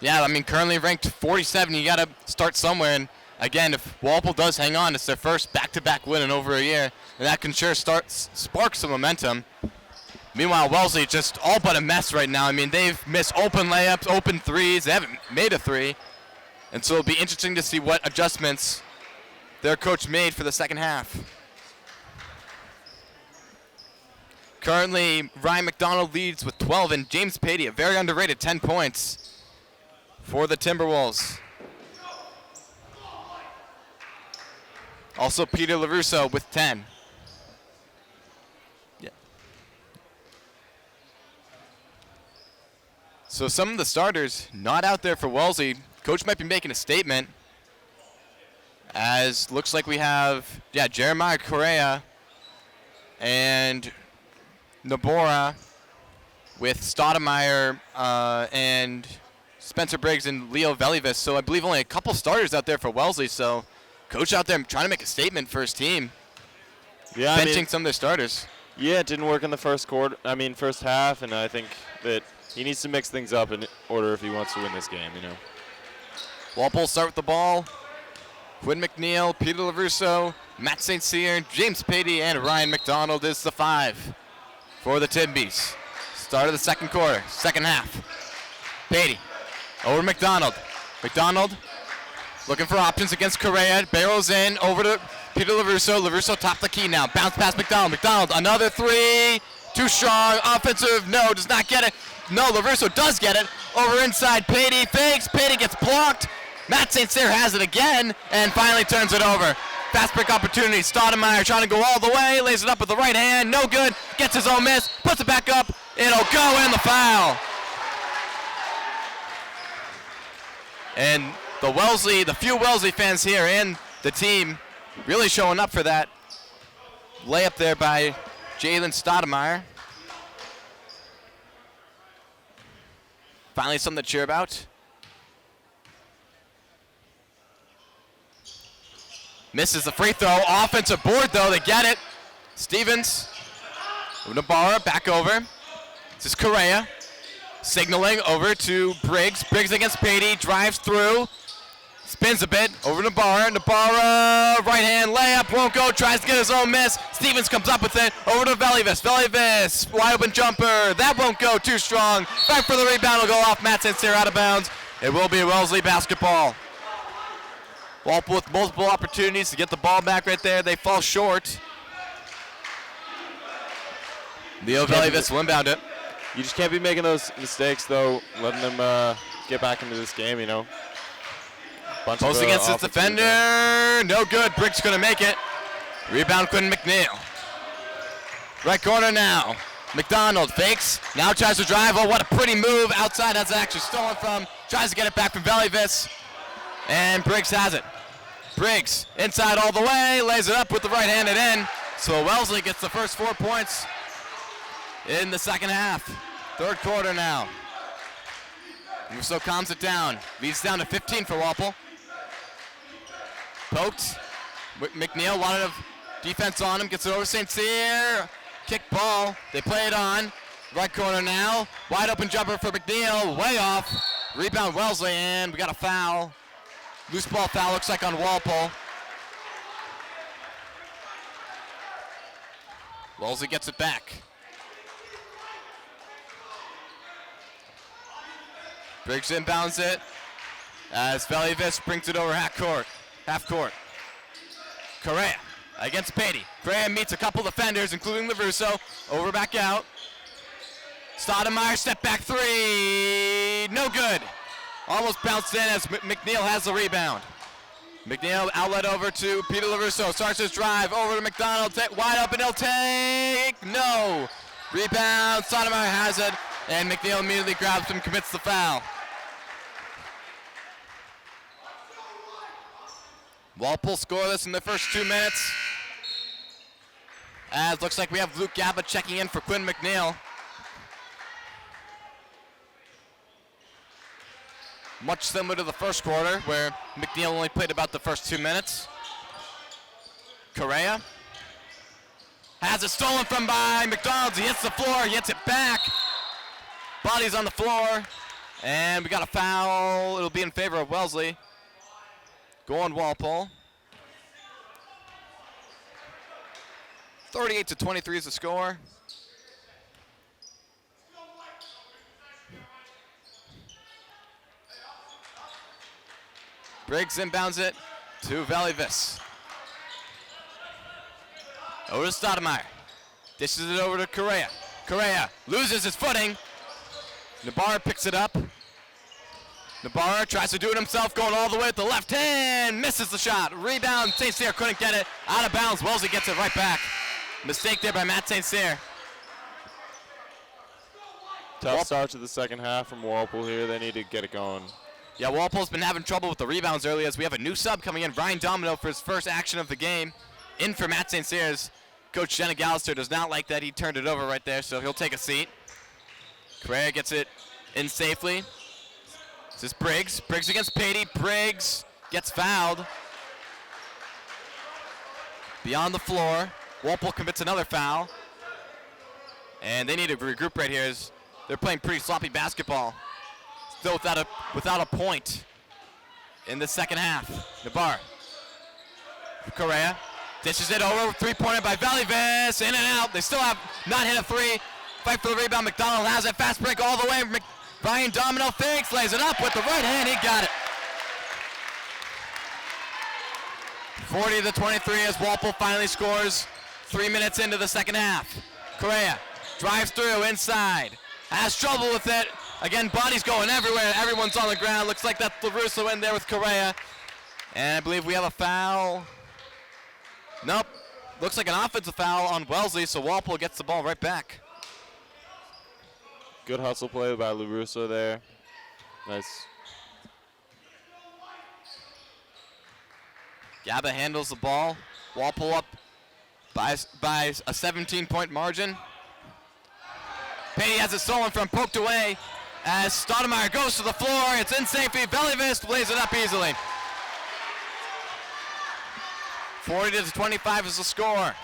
Yeah, I mean, currently ranked 47. You got to start somewhere. And again, if Walpole does hang on, it's their first back-to-back win in over a year, and that can sure spark some momentum. Meanwhile, Wellesley just all but a mess right now. I mean, they've missed open layups, open threes. They haven't made a three. And so it'll be interesting to see what adjustments their coach made for the second half. Currently, Ryan McDonald leads with 12, and James Patey, a very underrated 10 points for the Timberwolves. Also, Peter LaRusso with 10. Yeah. So some of the starters not out there for Wellesley. Coach might be making a statement. As looks like we have, Jeremiah Correa and Nabora with Stoudemire and Spencer Briggs and Leo Velivis. So I believe only a couple starters out there for Wellesley. So coach out there trying to make a statement for his team. Yeah, benching some of their starters. Yeah, it didn't work in the first half, and I think that he needs to mix things up in order if he wants to win this game, you know. Walpole start with the ball. Quinn McNeil, Peter LaRusso, Matt St. Cyr, James Patey, and Ryan McDonald is the 5 for the Timbies. Start of the second quarter, second half. Patey over McDonald. McDonald looking for options against Correa. Barrels in over to Peter LaRusso. LaRusso top the key now. Bounce past McDonald. McDonald, another three. Too strong. Offensive, no, does not get it. No, LaRusso does get it. Over inside, Patey fakes. Patey gets blocked. Matt St. Cyr has it again and finally turns it over. Fast break opportunity. Stoudemire trying to go all the way. Lays it up with the right hand. No good. Gets his own miss. Puts it back up. It'll go in, the foul. And the few Wellesley fans here and the team really showing up for that layup there by Jalen Stoudemire. Finally something to cheer about. Misses the free throw. Offensive board, though. They get it. Stevens. Nabarra back over. This is Correa. Signaling over to Briggs. Briggs against Patey. Drives through. Spins a bit. Over to Nabarra. Nabarra. Right hand layup. Won't go. Tries to get his own miss. Stevens comes up with it. Over to Velivis. Velivis. Wide open jumper. That won't go. Too strong. Back for the rebound. Will go off. Matt St. Cyr out of bounds. It will be Wellesley basketball. Walpole with multiple opportunities to get the ball back right there. They fall short. Leo Velivis will inbound it. You just can't be making those mistakes, though, letting them get back into this game, you know. Post against his defender. No good. Briggs going to make it. Rebound, Quinn McNeil. Right corner now. McDonald fakes. Now tries to drive. Oh, what a pretty move. Outside, that's actually stolen from. Tries to get it back from Velivis. And Briggs has it. Briggs inside all the way, lays it up with the right-handed in. So Wellesley gets the first 4 points in the second half. Third quarter now. Russo calms it down. Leads down to 15 for Walpole. Poked. McNeil wanted a defense on him. Gets it over St. Cyr. Kick ball. They play it on. Right corner now. Wide open jumper for McNeil. Way off. Rebound Wellesley, and we got a foul. Loose ball foul, looks like on Walpole. Wellesley gets it back. Briggs inbounds it as Velivis brings it over half court. Correa against Patey. Correa meets a couple defenders, including LaRusso. Over, back out. Stoudemire, step back three. No good. Almost bounced in as McNeil has the rebound. McNeil outlet over to Peter LaRusso. Starts his drive over to McDonald. Wide open, he'll take. No. Rebound. Sotomayor has it. And McNeil immediately grabs him, commits the foul. Walpole scoreless in the first 2 minutes. As looks like we have Luke Gaba checking in for Quinn McNeil. Much similar to the first quarter, where McNeil only played about the first 2 minutes. Correa has it stolen from by McDonald. He hits the floor, he hits it back. Body's on the floor, and we got a foul. It'll be in favor of Wellesley. Going Walpole. 38-23 is the score. Briggs inbounds it to Valivis. Over to Stoudemire. Dishes it over to Correa. Correa loses his footing. Nabarra picks it up. Nabarra tries to do it himself, going all the way with the left hand. Misses the shot. Rebound. St. Cyr couldn't get it. Out of bounds. Wellesley gets it right back. Mistake there by Matt St. Cyr. Tough start to the second half from Walpole here. They need to get it going. Yeah, Walpole's been having trouble with the rebounds early as we have a new sub coming in, Ryan Domino, for his first action of the game. In for Matt St. Cyr's. Coach Jenna Gallister does not like that. He turned it over right there, so he'll take a seat. Correa gets it in safely. This is Briggs. Briggs against Patey. Briggs gets fouled. Beyond the floor. Walpole commits another foul. And they need to regroup right here as they're playing pretty sloppy basketball. Still without a point in the second half. Nabar. Correa dishes it over. Three-pointer by Valivis. In and out. They still have not hit a three. Fight for the rebound. McDonald has it. Fast break all the way. Ryan Domino fakes. Lays it up with the right hand. He got it. 40-23 as Walpole finally scores 3 minutes into the second half. Correa drives through inside. Has trouble with it. Again, bodies going everywhere. Everyone's on the ground. Looks like that's LaRusso in there with Correa. And I believe we have a foul. Nope. Looks like an offensive foul on Wellesley, so Walpole gets the ball right back. Good hustle play by LaRusso there. Nice. Gaba handles the ball. Walpole up by a 17-point margin. Patey has it stolen from, poked away as Stoudemire goes to the floor. It's in safety. Valivis lays it up easily. 40-25 is the score.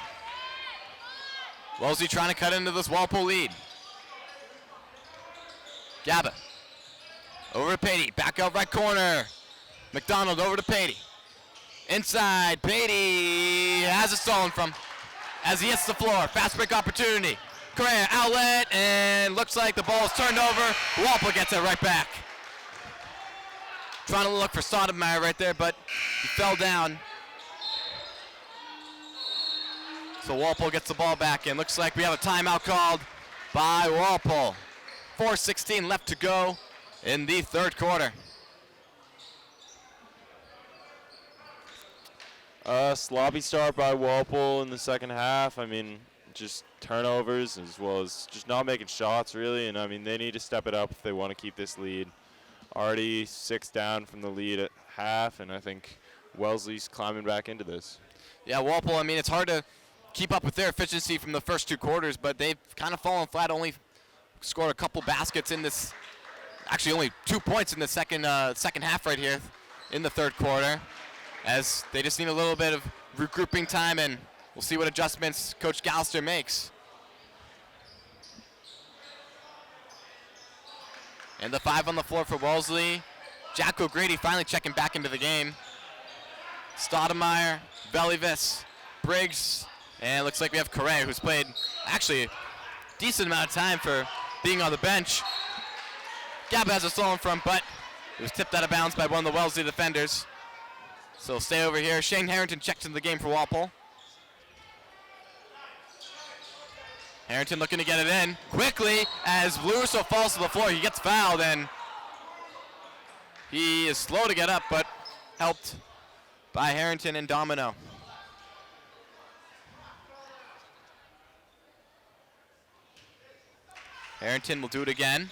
Wellesley trying to cut into this Walpole lead. Gaba over to Patey. Back out right corner. McDonald over to Patey. Inside, Patey has it stolen from as he hits the floor. Fast break opportunity. Correa outlet, and looks like the ball is turned over. Walpole gets it right back. Trying to look for Stoudemire right there, but he fell down. So Walpole gets the ball back in. Looks like we have a timeout called by Walpole. 4:16 left to go in the third quarter. Sloppy start by Walpole in the second half. I mean, just turnovers as well as just not making shots, really. And, I mean, they need to step it up if they want to keep this lead. Already 6 down from the lead at half, and I think Wellesley's climbing back into this. Yeah, Walpole, I mean, it's hard to keep up with their efficiency from the first 2 quarters, but they've kind of fallen flat, only scored a couple baskets in this, actually only 2 points in the second half right here in the third quarter, as they just need a little bit of regrouping time, and we'll see what adjustments Coach Gallister makes. And the 5 on the floor for Wellesley. Jack O'Grady finally checking back into the game. Stoudemire, Valivis, Briggs, and it looks like we have Correa, who's played actually a decent amount of time for being on the bench. Gaba has a stolen from, but it was tipped out of bounds by one of the Wellesley defenders. So stay over here. Shane Harrington checked into the game for Walpole. Harrington looking to get it in quickly as LaRusso falls to the floor. He gets fouled, and he is slow to get up, but helped by Harrington and Domino. Harrington will do it again.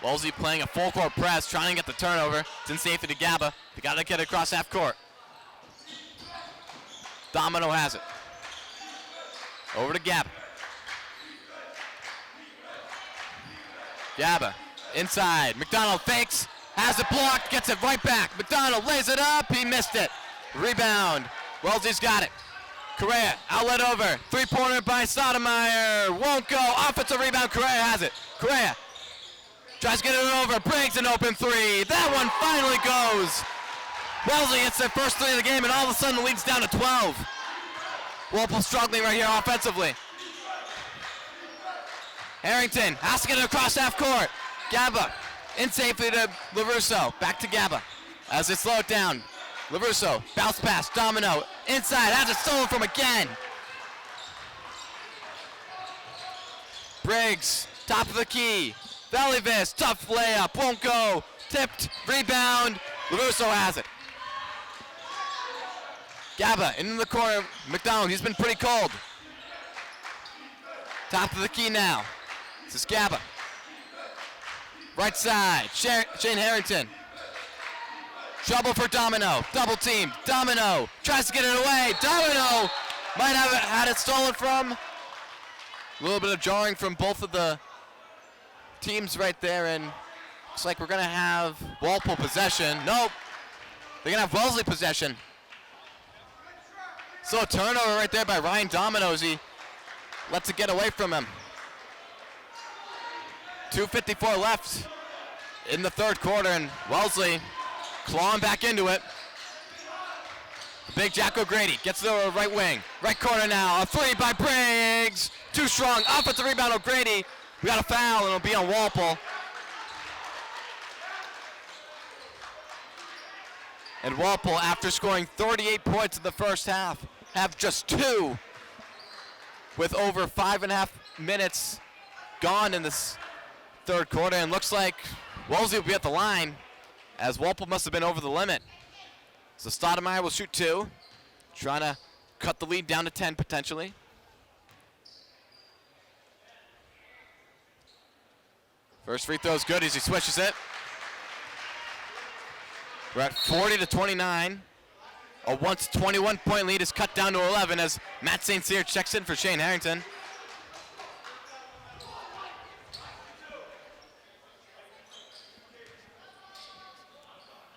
Wellesley playing a full court press, trying to get the turnover. It's in safety to Gaba. They got to get it across half court. Domino has it. Over to Gaba. Gaba inside. McDonald fakes, has it blocked, gets it right back. McDonald lays it up, he missed it. Rebound. Wellesley's got it. Correa, outlet over. Three-pointer by Sotomayor. Won't go. Offensive rebound. Correa has it. Correa tries to get it over. Briggs an open three. That one finally goes. Wellesley hits their first three of the game, and all of a sudden leads down to 12. Walpole struggling right here offensively. Harrington has to get it across half court. Gaba in safely to LaRusso. Back to Gaba as they slow it down. LaRusso, bounce pass, Domino, inside, has it stolen from again. Briggs, top of the key. Valleyvis, tough layup, won't go. Tipped, rebound, LaRusso has it. Gaba into the corner, McDonald, he's been pretty cold. Top of the key now. This is Gaba. Right side, Shane Harrington. Trouble for Domino, double team, Domino tries to get it away, Domino might have had it stolen from. A little bit of jarring from both of the teams right there, and looks like we're gonna have Walpole possession. Nope, they're gonna have Wellesley possession. So a turnover right there by Ryan Domino as he lets it get away from him. 2:54 left in the third quarter, and Wellesley clawing back into it. Big Jack O'Grady gets to the right wing. Right corner now. A three by Briggs. Too strong. Offensive rebound O'Grady. We got a foul, and it'll be on Walpole. And Walpole, after scoring 38 points in the first half, have just 2 with over 5.5 minutes gone in this third quarter. And looks like Wellesley will be at the line, as Walpole must have been over the limit. So Stoudemire will shoot 2, trying to cut the lead down to 10 potentially. First free throw is good as he switches it. We're at 40-29. A once 21-point lead is cut down to 11 as Matt St. Cyr checks in for Shane Harrington.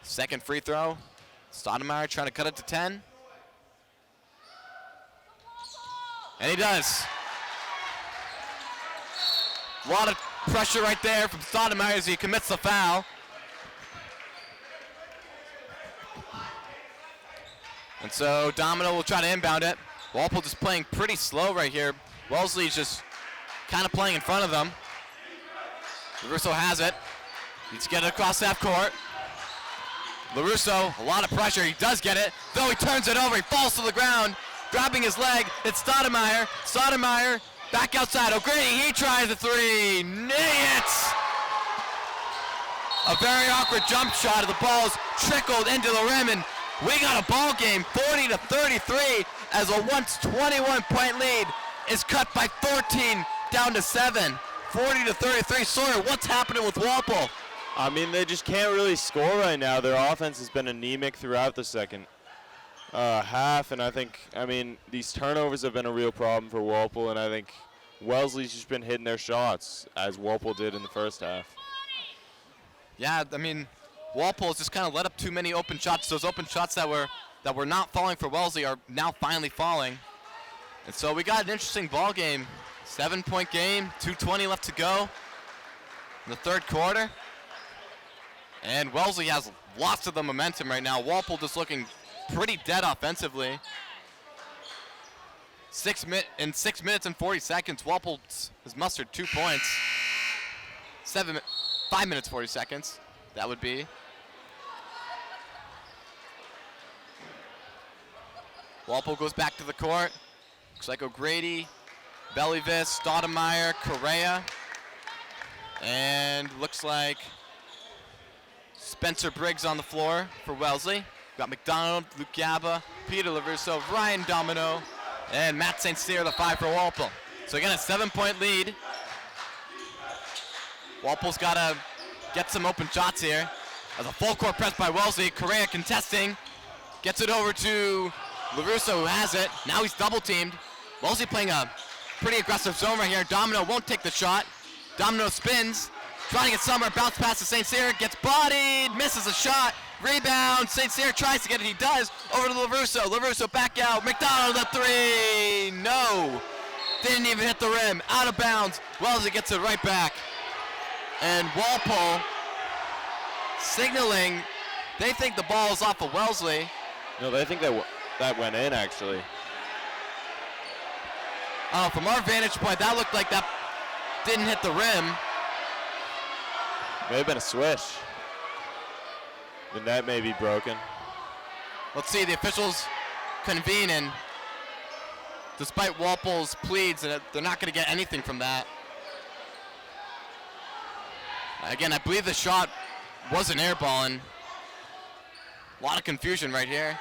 Second free throw. Stoudemire trying to cut it to 10. And he does. A lot of pressure right there from Stoudemire as he commits the foul. And so Domino will try to inbound it. Walpole just playing pretty slow right here. Wellesley's just kind of playing in front of them. LaRusso has it. Needs to get it across half court. LaRusso, a lot of pressure. He does get it, though he turns it over. He falls to the ground, grabbing his leg. It's Stoudemire. Stoudemire back outside. O'Grady, he tries the three. Hits! A very awkward jump shot. The ball's trickled into the rim, and we got a ball game 40-33 as a once 21-point lead is cut by 14 down to 7. 40-33. Sawyer, what's happening with Walpole? I mean, they just can't really score right now. Their offense has been anemic throughout the second half, and I think, these turnovers have been a real problem for Walpole, and I think Wellesley's just been hitting their shots, as Walpole did in the first half. Yeah, Walpole's just kind of let up too many open shots. Those open shots that were not falling for Wellesley are now finally falling. And so we got an interesting ball game. 7-point game, 2:20 left to go in the third quarter. And Wellesley has lots of the momentum right now. Walpole just looking pretty dead offensively. In 6 minutes and 40 seconds, Walpole has mustered 2 points. 5 minutes, 40 seconds, that would be. Walpole goes back to the court. Looks like O'Grady, Bellyvis, Stoudemire, Correa. And looks like Spencer Briggs on the floor for Wellesley. got McDonald, Luke Gaba, Peter LaRusso, Ryan Domino, and Matt St. Cyr, the 5 for Walpole. So again, a 7-point lead. Walpole's got to get some open shots here. As a full court press by Wellesley, Correa contesting, gets it over to LaRusso, who has it. Now he's double teamed. Wellesley playing a pretty aggressive zone right here. Domino won't take the shot. Domino spins, trying to get somewhere, bounce pass to St. Cyr, gets bodied, misses a shot, rebound, St. Cyr tries to get it, he does, over to LaRusso, LaRusso back out, McDonald the 3, no, didn't even hit the rim, out of bounds, Wellesley gets it right back, and Walpole signaling, they think the ball is off of Wellesley. No, they think that went in, actually. From our vantage point, that looked like that didn't hit the rim. May have been a swish. The net may be broken. Let's see, the officials convene, and despite Walpole's pleads, they're not going to get anything from that. Again, I believe the shot was an air ball, and a lot of confusion right here.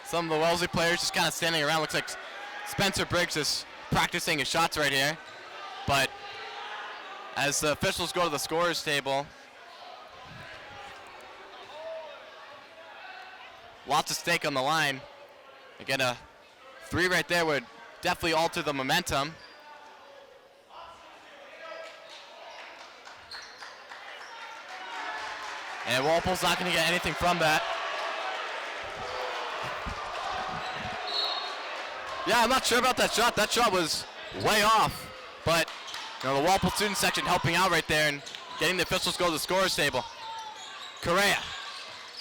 Some of the Wellesley players just kind of standing around. Looks like Spencer Briggs is practicing his shots right here. But as the officials go to the scorers table, lots at stake on the line. Again, a 3 right there would definitely alter the momentum. And Walpole's not going to get anything from that. Yeah, I'm not sure about that shot. That shot was way off. But the Walpole student section helping out right there and getting the officials go to the scorers table. Correa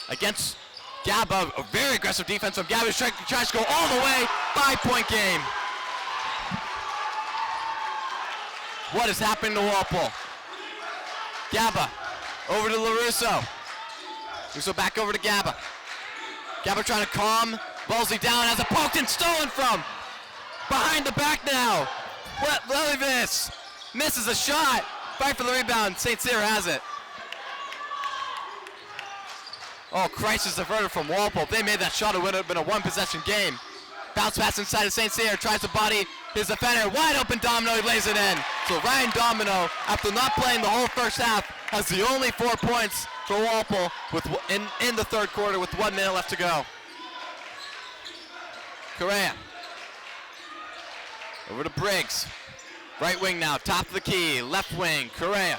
against Gaba, a very aggressive defense from Gaba, tries to go all the way. 5-point game. What is happening to Walpole? Gaba over to LaRusso. LaRusso back over to Gaba. Gaba trying to calm Wellesley down, has a poked and stolen from. Behind the back now. Levis misses a shot. Fight for the rebound. St. Cyr has it. Oh, crisis averted from Walpole. If they made that shot, it would have been a 1-possession game. Bounce pass inside of St. Cyr. Tries to body his defender. Wide open Domino. He lays it in. So Ryan Domino, after not playing the whole first half, has the only 4 points for Walpole in the third quarter with 1 minute left to go. Correa. Over to Briggs. Right wing now, top of the key. Left wing, Correa.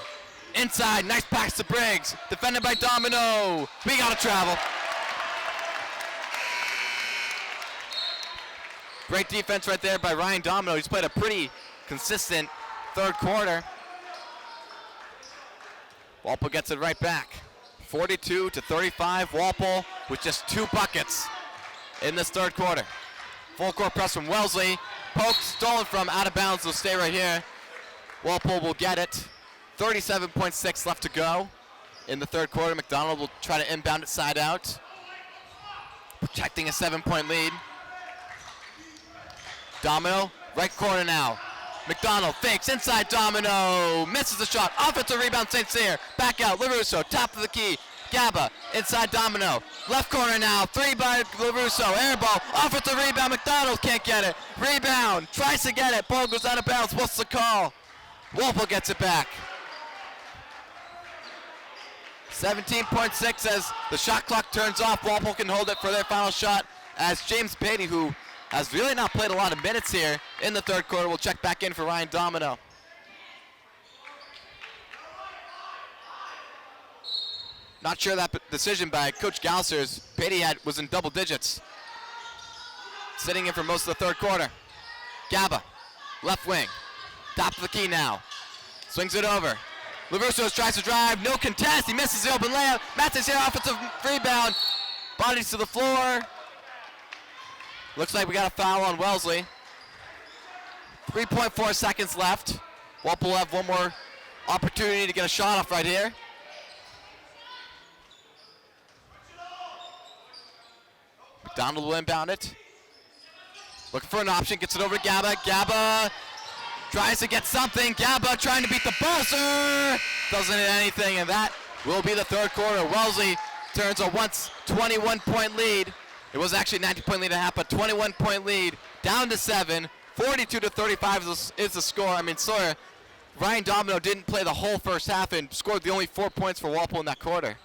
Inside, nice pass to Briggs. Defended by Domino. We gotta travel. Great defense right there by Ryan Domino. He's played a pretty consistent third quarter. Walpole gets it right back. 42-35. Walpole with just 2 buckets in this third quarter. Full court press from Wellesley. Poked, stolen from, out of bounds. Will stay right here. Walpole will get it. 37.6 left to go in the third quarter. McDonald will try to inbound it side out. Protecting a 7-point lead. Domino, right corner now. McDonald fakes inside Domino. Misses the shot. Offensive rebound, St. Cyr. Back out, LaRusso, top of the key. Gaba, inside Domino. Left corner now, 3 by LaRusso. Air ball, offensive rebound, McDonald can't get it. Rebound, tries to get it. Ball goes out of bounds. What's the call? Walpole gets it back. 17.6 as the shot clock turns off. Walpole can hold it for their final shot as James Beatty, who has really not played a lot of minutes here in the third quarter, will check back in for Ryan Domino. Not sure that decision by Coach Gausser's. Beatty was in double digits. Sitting in for most of the third quarter. Gaba, left wing. Top of the key now. Swings it over. LaRusso tries to drive, no contest. He misses the open layup. Matt's here, offensive rebound. Bodies to the floor. Looks like we got a foul on Wellesley. 3.4 seconds left. Walpole will have one more opportunity to get a shot off right here. McDonald will inbound it. Looking for an option, gets it over to Gaba. Gaba tries to get something. Gaba trying to beat the buzzer. Doesn't hit anything, and that will be the third quarter. Wellesley turns a once 21-point lead. It was actually a 19-point lead and a half, but 21-point lead down to 7. 42-35 is the score. I mean, Sawyer, Ryan Domino didn't play the whole first half and scored the only 4 points for Walpole in that quarter.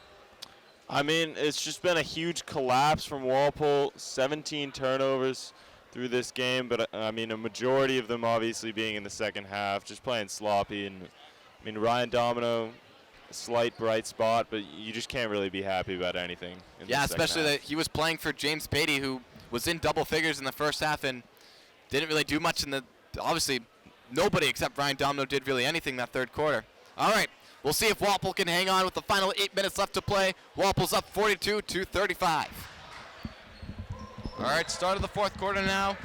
I mean, it's just been a huge collapse from Walpole. 17 turnovers through this game, but I mean, a majority of them obviously being in the second half, just playing sloppy. And I mean, Ryan Domino, a slight bright spot, but you just can't really be happy about anything. Yeah, especially that he was playing for James Patey, who was in double figures in the first half and didn't really do much in the, obviously, nobody except Ryan Domino did really anything that third quarter. All right, we'll see if Walpole can hang on with the final 8 minutes left to play. Walpole's up 42-35. All right, start of the fourth quarter now.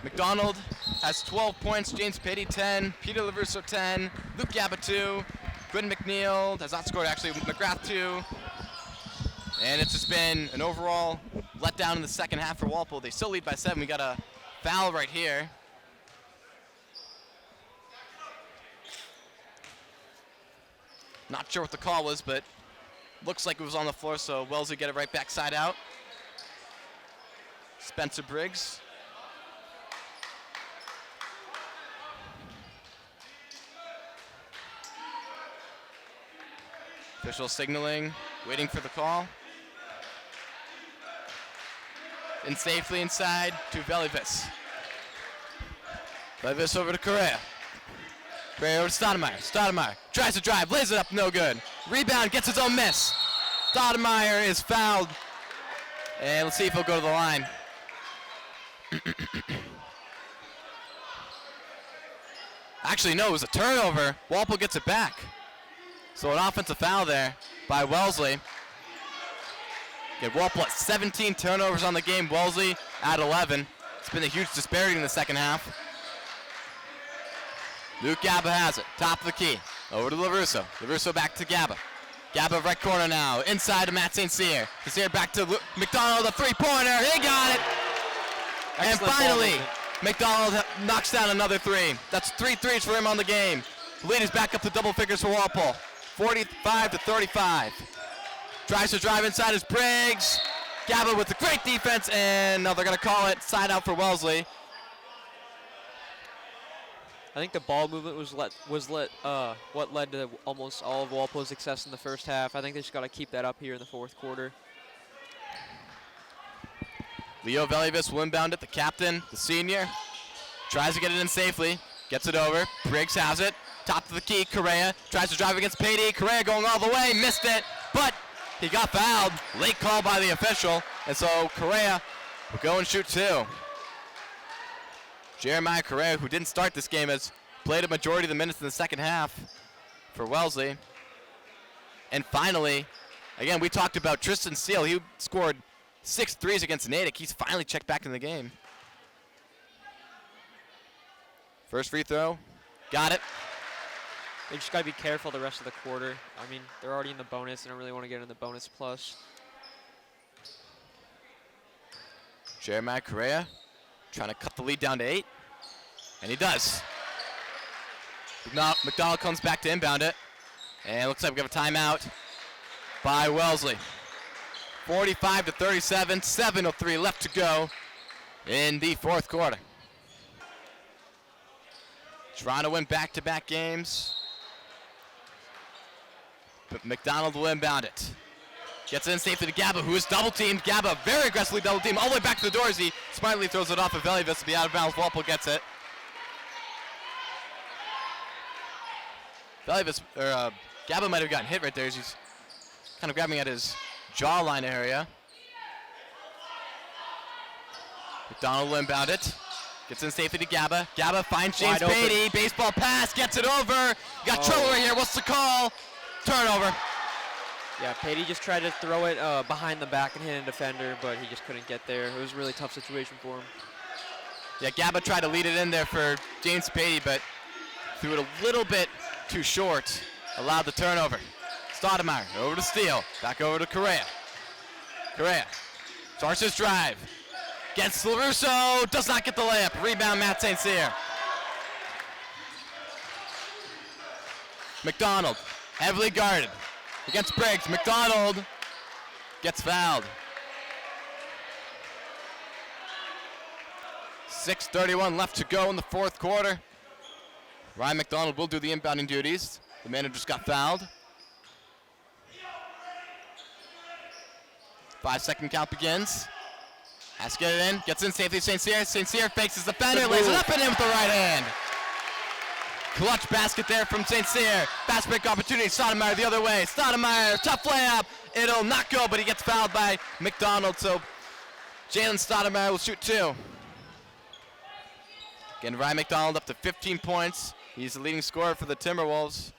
McDonald has 12 points, James Patey 10, Peter LaRusso 10, Luke Gaba 2, Quinn McNeil has not scored actually, McGrath 2. And it's just been an overall letdown in the second half for Walpole. They still lead by 7. We got a foul right here. Not sure what the call was, but looks like it was on the floor, so Wellesley get it right back side out. Spencer Briggs. Official signaling, waiting for the call. And safely inside to Velivis. Velivis over to Correa. Correa over to Stoudemire. Stoudemire tries to drive, lays it up, no good. Rebound, gets his own miss. Stoudemire is fouled. And let's see if he'll go to the line. Actually, no, it was a turnover. Walpole gets it back. So an offensive foul there by Wellesley. Okay, Walpole at 17 turnovers on the game. Wellesley at 11. It's been a huge disparity in the second half. Luke Gaba has it. Top of the key. Over to LaRusso. LaRusso back to Gaba. Gaba right corner now. Inside to Matt St. Cyr. St. Cyr back to McDonald. The three-pointer. He got it. And finally, McDonald knocks down another 3. That's 3 threes for him on the game. The lead is back up to double figures for Walpole. 45-35. Tries to drive inside his Briggs. Gaba with the great defense, and now they're going to call it side out for Wellesley. I think the ball movement was what led to almost all of Walpole's success in the first half. I think they just got to keep that up here in the fourth quarter. Leo Velivis will inbound it, the captain, the senior. Tries to get it in safely, gets it over. Briggs has it. Top of the key, Correa tries to drive against Patey. Correa going all the way, missed it, but he got fouled. Late call by the official, and so Correa will go and shoot 2. Jeremiah Correa, who didn't start this game, has played a majority of the minutes in the second half for Wellesley. And finally, again, we talked about Tristan Steele. He scored 6 threes against Natick. He's finally checked back in the game. First free throw, got it. They just got to be careful the rest of the quarter. I mean, they're already in the bonus. They don't really want to get in the bonus plus. Jeremiah Correa trying to cut the lead down to 8. And he does. McDonald comes back to inbound it. And it looks like we have a timeout by Wellesley. 45-37, 7:03 left to go in the fourth quarter. Toronto win back-to-back games. But McDonald will inbound it. Gets it in safely to Gaba, who is double-teamed. Gaba very aggressively double-teamed all the way back to the door as he smartly throws it off of Velivis to be out of bounds. Walpole gets it. Gaba might have gotten hit right there as he's kind of grabbing at his jawline area. McDonald will inbound it. Gets in safely to Gaba. Gaba finds James Patey. Baseball pass, gets it over. Got trouble right here. What's the call? Turnover. Yeah, Patey just tried to throw it behind the back and hit a defender, but he just couldn't get there. It was a really tough situation for him. Yeah, Gaba tried to lead it in there for James Patey, but threw it a little bit too short. Allowed the turnover. Stoudemire over to Steele. Back over to Correa. Correa starts his drive. Gets LaRusso. Does not get the layup. Rebound, Matt St. Cyr. McDonald, heavily guarded against Briggs. McDonald gets fouled. 6:31 left to go in the fourth quarter. Ryan McDonald will do the inbounding duties. The man who just got fouled. 5-second count begins. Has to get it in. Gets in safely. St. Cyr. St. Cyr fakes his defender. Lays it up and in with the right hand. Clutch basket there from St. Cyr. Fast break opportunity. Stoudemire the other way. Stoudemire, tough layup. It'll not go, but he gets fouled by McDonald. So Jalen Stoudemire will shoot 2. Again, Ryan McDonald up to 15 points. He's the leading scorer for the Timberwolves.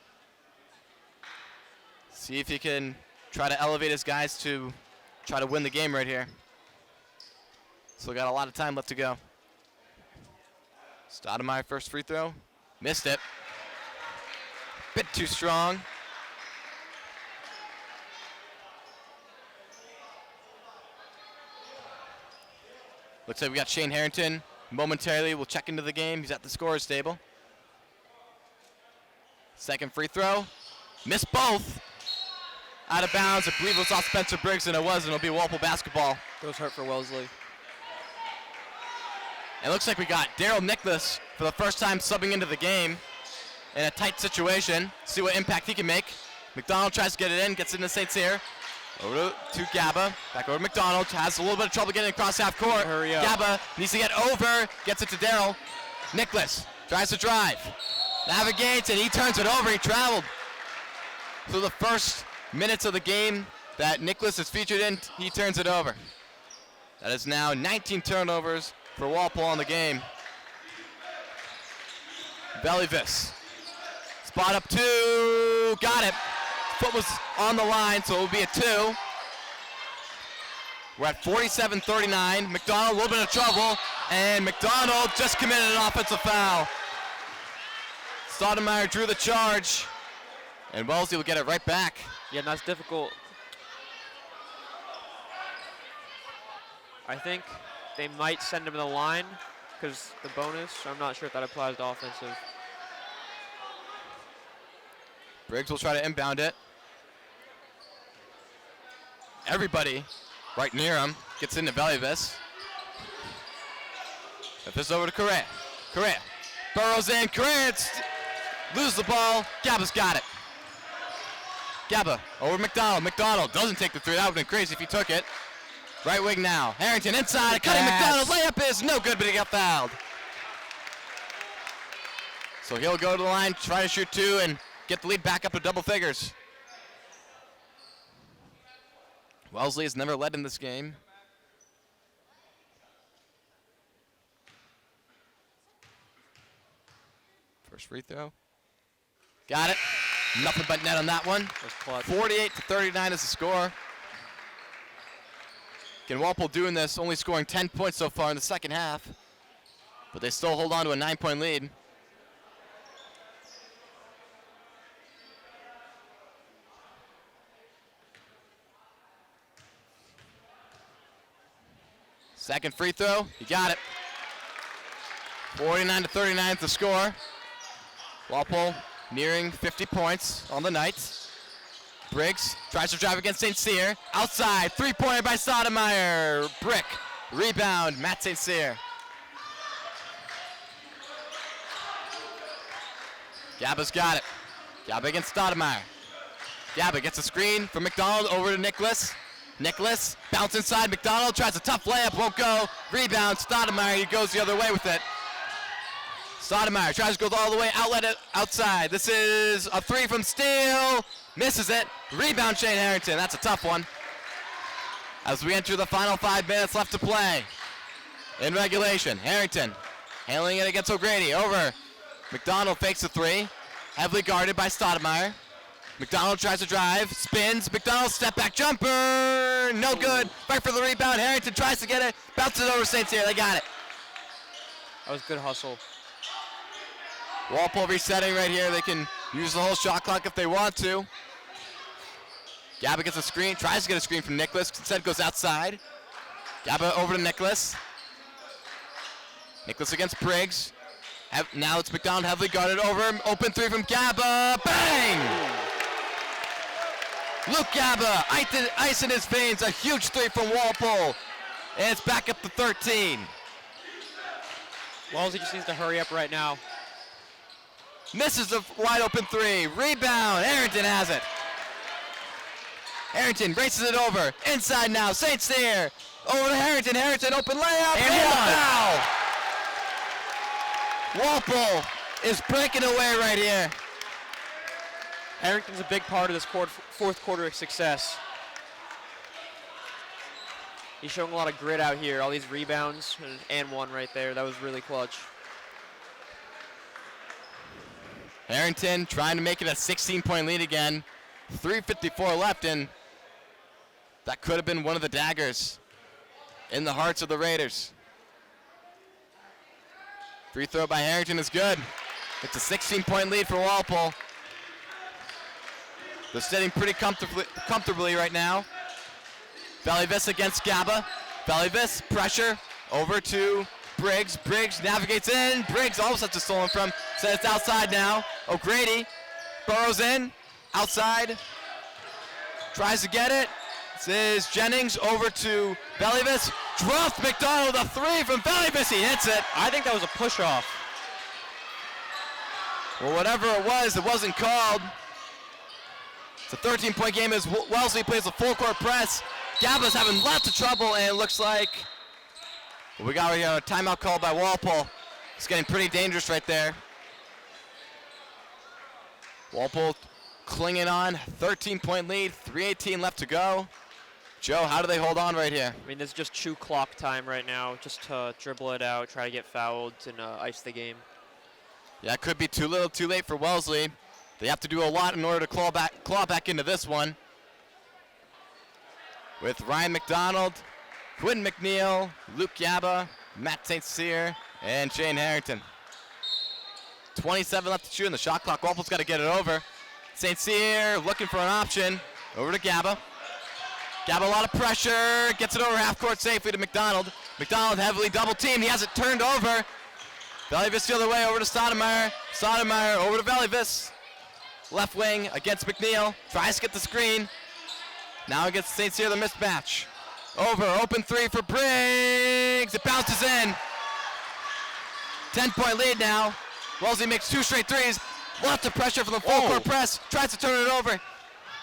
See if he can try to elevate his guys to try to win the game right here. Still got a lot of time left to go. Stoudemire first free throw. Missed it. Bit too strong. Looks like we got Shane Harrington. Momentarily, we'll check into the game. He's at the scorer's table. Second free throw. Missed both. Out of bounds. I believe it was off Spencer Briggs, and it was, and it'll be Walpole basketball. Goes hurt for Wellesley. It looks like we got Daryl Nicholas for the first time subbing into the game in a tight situation. See what impact he can make. McDonald tries to get it in, gets it into St. Cyr. Over to Gaba. Back over to McDonald. Has a little bit of trouble getting across half court. Hurry up. Gaba needs to get over. Gets it to Daryl. Nicholas tries to drive. Navigates, and he turns it over. He traveled. So the first minutes of the game that Nicholas is featured in, he turns it over. That is now 19 turnovers for Walpole in the game. Bellyvis. Spot up 2. Got it. Foot was on the line, so it will be a 2. We're at 47-39. McDonald, a little bit of trouble, and McDonald just committed an offensive foul. Stoudemire drew the charge, and Wellesley will get it right back. Yeah, and that's difficult. I think they might send him to the line because the bonus. I'm not sure if that applies to offensive. Briggs will try to inbound it. Everybody right near him gets into Bellyvis. If this over to Correa. Correa burrows in. Correa loses the ball. Gaba's got it. Gaba over McDonald. McDonald doesn't take the 3. That would have been crazy if he took it. Right wing now. Harrington inside. Cutting McDonald. Layup is no good, but he got fouled. So he'll go to the line, try to shoot 2, and get the lead back up to double figures. Wellesley has never led in this game. First free throw. Got it. Nothing but net on that one. 48-39 is the score. Again, Walpole doing this, only scoring 10 points so far in the second half. But they still hold on to a 9-point lead. Second free throw, he got it. 49-39 is the score. Walpole nearing 50 points on the night. Briggs tries to drive against St. Cyr. Outside, 3-pointer by Stoudemire. Brick, rebound, Matt St. Cyr. Gaba's got it. Gaba against Stoudemire. Gaba gets a screen from McDonald over to Nicholas. Nicholas, bounce inside, McDonald tries a tough layup, won't go. Rebound, Stoudemire, he goes the other way with it. Stoudemire tries to go all the way, outlet it outside. This is a 3 from Steele, misses it. Rebound, Shane Harrington, that's a tough one. As we enter the final 5 minutes left to play. In regulation, Harrington handling it against O'Grady, over. McDonald fakes a 3, heavily guarded by Stoudemire. McDonald tries to drive, spins, McDonald step back jumper, no good. Back for the rebound, Harrington tries to get it, bounces over St. Cyr, they got it. That was good hustle. Walpole resetting right here, they can use the whole shot clock if they want to. Gaba gets a screen, tries to get a screen from Nicholas, instead goes outside. Gaba over to Nicholas. Nicholas against Briggs. Now it's McDonald heavily guarded over. Open three from Gaba. Bang! Luke Gaba, ice in his veins. A huge three from Walpole. And it's back up to 13. Wellesley just needs to hurry up right now. Misses the wide open three. Rebound. Harrington has it. Harrington races it over. Inside now. St. Cyr. Over to Harrington. Harrington open layup. And a foul. Walpole is breaking away right here. Harrington's a big part of this fourth quarter success. He's showing a lot of grit out here. All these rebounds and one right there. That was really clutch. Harrington trying to make it a 16-point lead again. 3:54 left, and that could have been one of the daggers in the hearts of the Raiders. Free throw by Harrington is good. It's a 16-point lead for Walpole. They're sitting pretty comfortably right now. Bellyvis against Gaba. Bellyvis, pressure, over to Briggs. Briggs navigates in. Briggs almost has to stolen from. Says it's outside now. O'Grady burrows in. Outside. Tries to get it. This is Jennings over to Bellyvis. Dropped McDonald, a three from Bellyvis. He hits it. I think that was a push-off. Well, whatever it wasn't called. It's a 13-point game as Wellesley plays a full-court press. Gaba's having lots of trouble, and it looks like we got a timeout called by Walpole. It's getting pretty dangerous right there. Walpole clinging on, 13-point lead, 3:18 left to go. Joe, how do they hold on right here? I mean, this is just chew clock time right now. Just to dribble it out, try to get fouled, and ice the game. Yeah, it could be too little, too late for Wellesley. They have to do a lot in order to claw back into this one. With Ryan McDonald, Quinn McNeil, Luke Gaba, Matt St. Cyr, and Shane Harrington. 27 left to shoot in the shot clock. Walpole's got to get it over. St. Cyr looking for an option. Over to Gaba. Gaba, a lot of pressure. Gets it over half court safely to McDonald. McDonald heavily double teamed. He has it turned over. Bellyvis the other way over to Sotomayor. Sotomayor over to Bellyvis. Left wing against McNeil. Tries to get the screen. Now against St. Cyr, the mismatch. Over, open three for Briggs. It bounces in. 10-point lead now. Wellesley makes two straight threes. Lots of pressure from the full court press. Tries to turn it over.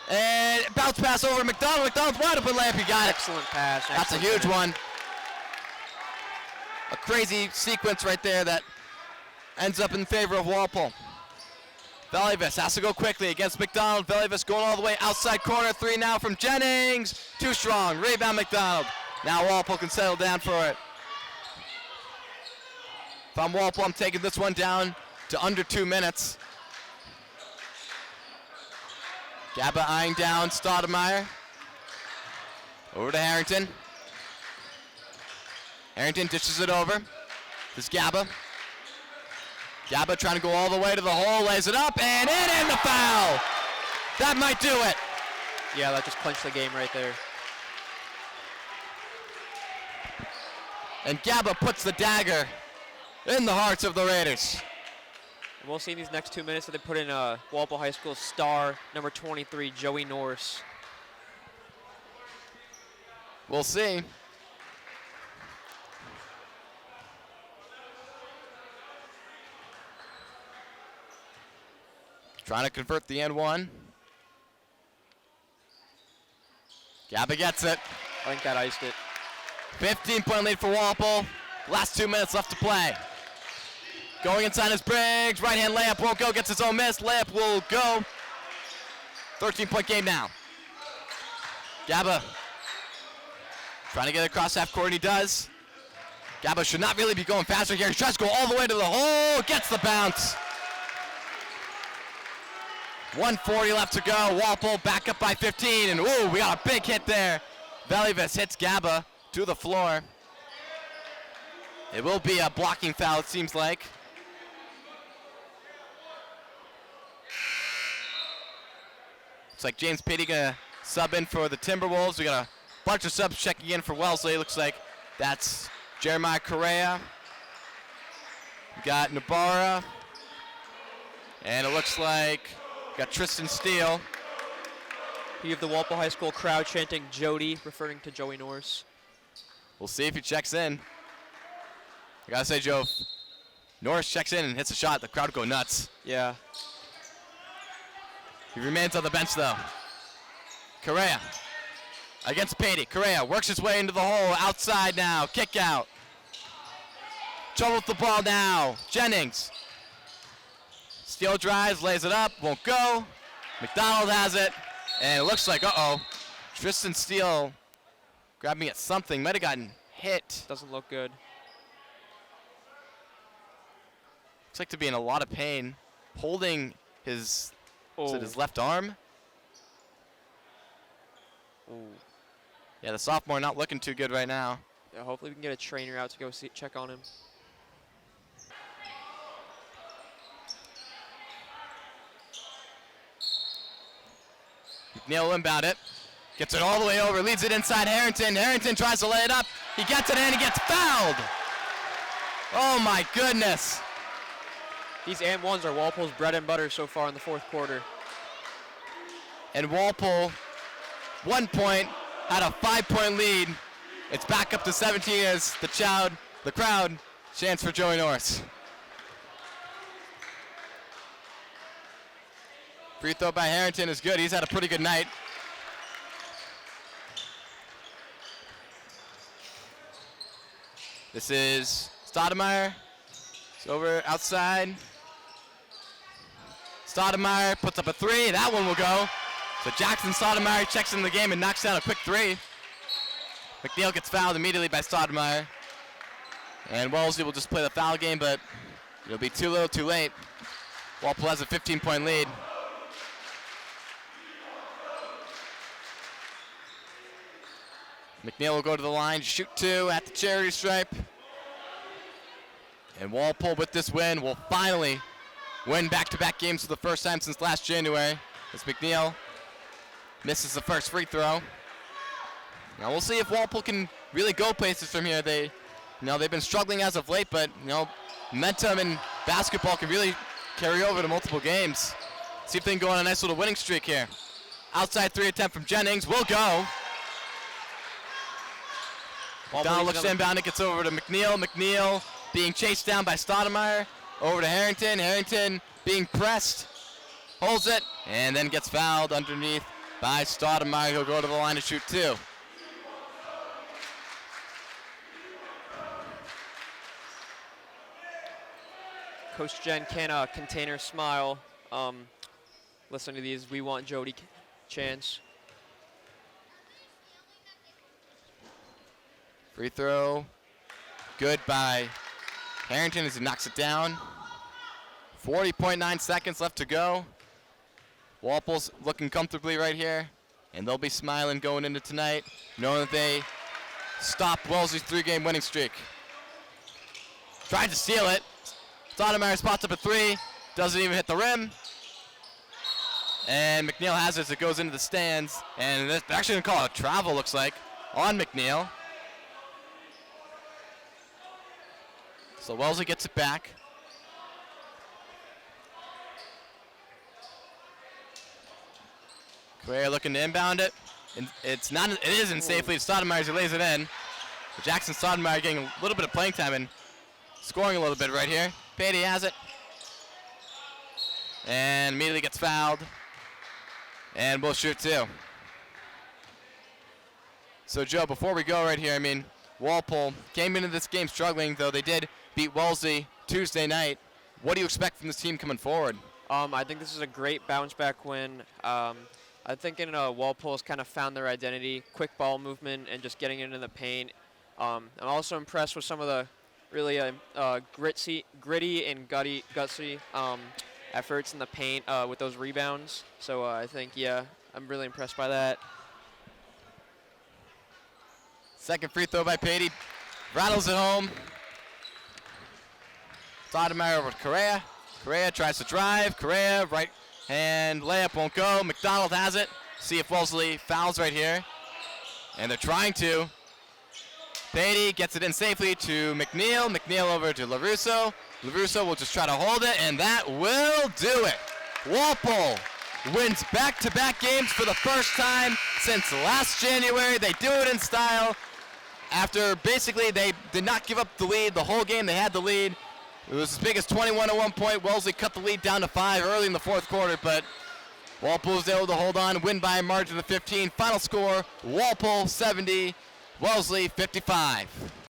And bounce pass over to McDonald. McDonald's wide open layup. He got it. Excellent pass. That's a huge one. A crazy sequence right there that ends up in favor of Walpole. Bellyvis has to go quickly against McDonald. Bellyvis going all the way outside corner. Three now from Jennings. Too strong. Rebound McDonald. Now Walpole can settle down for it. If I'm Walpole, I'm taking this one down to under 2 minutes. Gaba eyeing down Stoudemire. Over to Harrington. Harrington dishes it over. This is Gaba. Gaba trying to go all the way to the hole, lays it up, and in, and the foul. That might do it. Yeah, that just clinched the game right there. And Gaba puts the dagger in the hearts of the Raiders. And we'll see in these next 2 minutes that they put in Walpole High School star, number 23, Joey Norris. We'll see. Trying to convert the N1. Gaba gets it. I think that iced it. 15-point lead for Walpole. Last 2 minutes left to play. Going inside is Briggs. Right-hand layup won't go. Gets his own miss. Layup will go. 13-point game now. Gaba trying to get across half court, and he does. Gaba should not really be going faster here. He tries to go all the way to the hole. Gets the bounce. 1:40 left to go. Walpole back up by 15, and ooh, we got a big hit there. Bellyvis hits Gaba to the floor. It will be a blocking foul, it seems like. Looks like James Patey gonna sub in for the Timberwolves. We got a bunch of subs checking in for Wellesley. Looks like that's Jeremiah Correa, We got Nabara. And it looks like we got Tristan Steele. You have the Walpole High School crowd chanting Jody, referring to Joey Norris. We'll see if he checks in. I gotta say, Joe, if Norris checks in and hits a shot, the crowd will go nuts. Yeah. He remains on the bench, though. Correa against Patey. Correa works his way into the hole. Outside now. Kick out. Trouble with the ball now. Jennings. Steele drives, lays it up. Won't go. McDonald has it. And it looks like, Tristan Steele grabbing at something. Might have gotten hit. Doesn't look good. Looks like to be in a lot of pain. Holding his, is it his left arm? Ooh. Yeah, the sophomore not looking too good right now. Yeah, hopefully we can get a trainer out to go check on him. McNeil will inbound it. Gets it all the way over, leads it inside Harrington. Harrington tries to lay it up. He gets it in, he gets fouled. Oh my goodness. These and ones are Walpole's bread and butter so far in the fourth quarter. And Walpole, 1 point, had a 5-point lead. It's back up to 17 as the crowd chants for Joey Norris. Free throw by Harrington is good. He's had a pretty good night. This is Stoudemire. It's over outside. Stoudemire puts up a three. That one will go. So Jackson Stoudemire checks in the game and knocks down a quick three. McNeil gets fouled immediately by Stoudemire. And Wellesley will just play the foul game, but it'll be too little, too late. Walpole has a 15-point lead. McNeil will go to the line, shoot two at the charity stripe. And Walpole with this win will finally win back-to-back games for the first time since last January. As McNeil misses the first free throw. Now we'll see if Walpole can really go places from here. They've been struggling as of late, but momentum in basketball can really carry over to multiple games. See if they can go on a nice little winning streak here. Outside three attempt from Jennings will go. Donald looks inbound, it gets over to McNeil. McNeil being chased down by Stoudemire. Over to Harrington. Harrington being pressed. Holds it, and then gets fouled underneath by Stoudemire. He'll go to the line to shoot two. Coach Jen can't contain her smile. Listen to these "We Want Jody" chants. Free throw, good by Harrington as he knocks it down. 40.9 seconds left to go. Walpole's looking comfortably right here, and they'll be smiling going into tonight, knowing that they stopped Wellesley's three-game winning streak. Tried to steal it. Stoudemire spots up a three, doesn't even hit the rim. And McNeil has it as it goes into the stands, and they're actually going to call it a travel, looks like, on McNeil. So Wellesley gets it back. Correa looking to inbound it. And it isn't safely. Stoudemire as he lays it in. But Jackson Stoudemire getting a little bit of playing time and scoring a little bit right here. Patey has it. And immediately gets fouled. And we'll shoot two. So Joe, before we go right here, Walpole came into this game struggling, though they did beat Wellesley Tuesday night. What do you expect from this team coming forward? I think this is a great bounce back win. I think Walpole's kind of found their identity, quick ball movement, and just getting into the paint. I'm also impressed with some of the really gritty and gutsy efforts in the paint with those rebounds. So I think, I'm really impressed by that. Second free throw by Patey. Rattles it home. Stoudemire over to Correa. Correa tries to drive. Correa, right hand layup won't go. McDonald has it. See if Wellesley fouls right here. And they're trying to. Beatty gets it in safely to McNeil. McNeil over to LaRusso. LaRusso will just try to hold it, and that will do it. Walpole wins back-to-back games for the first time since last January. They do it in style. After basically they did not give up the lead the whole game, they had the lead. It was as big as 21 at one point. Wellesley cut the lead down to 5 early in the fourth quarter, but Walpole was able to hold on, win by a margin of 15. Final score, Walpole 70, Wellesley 55.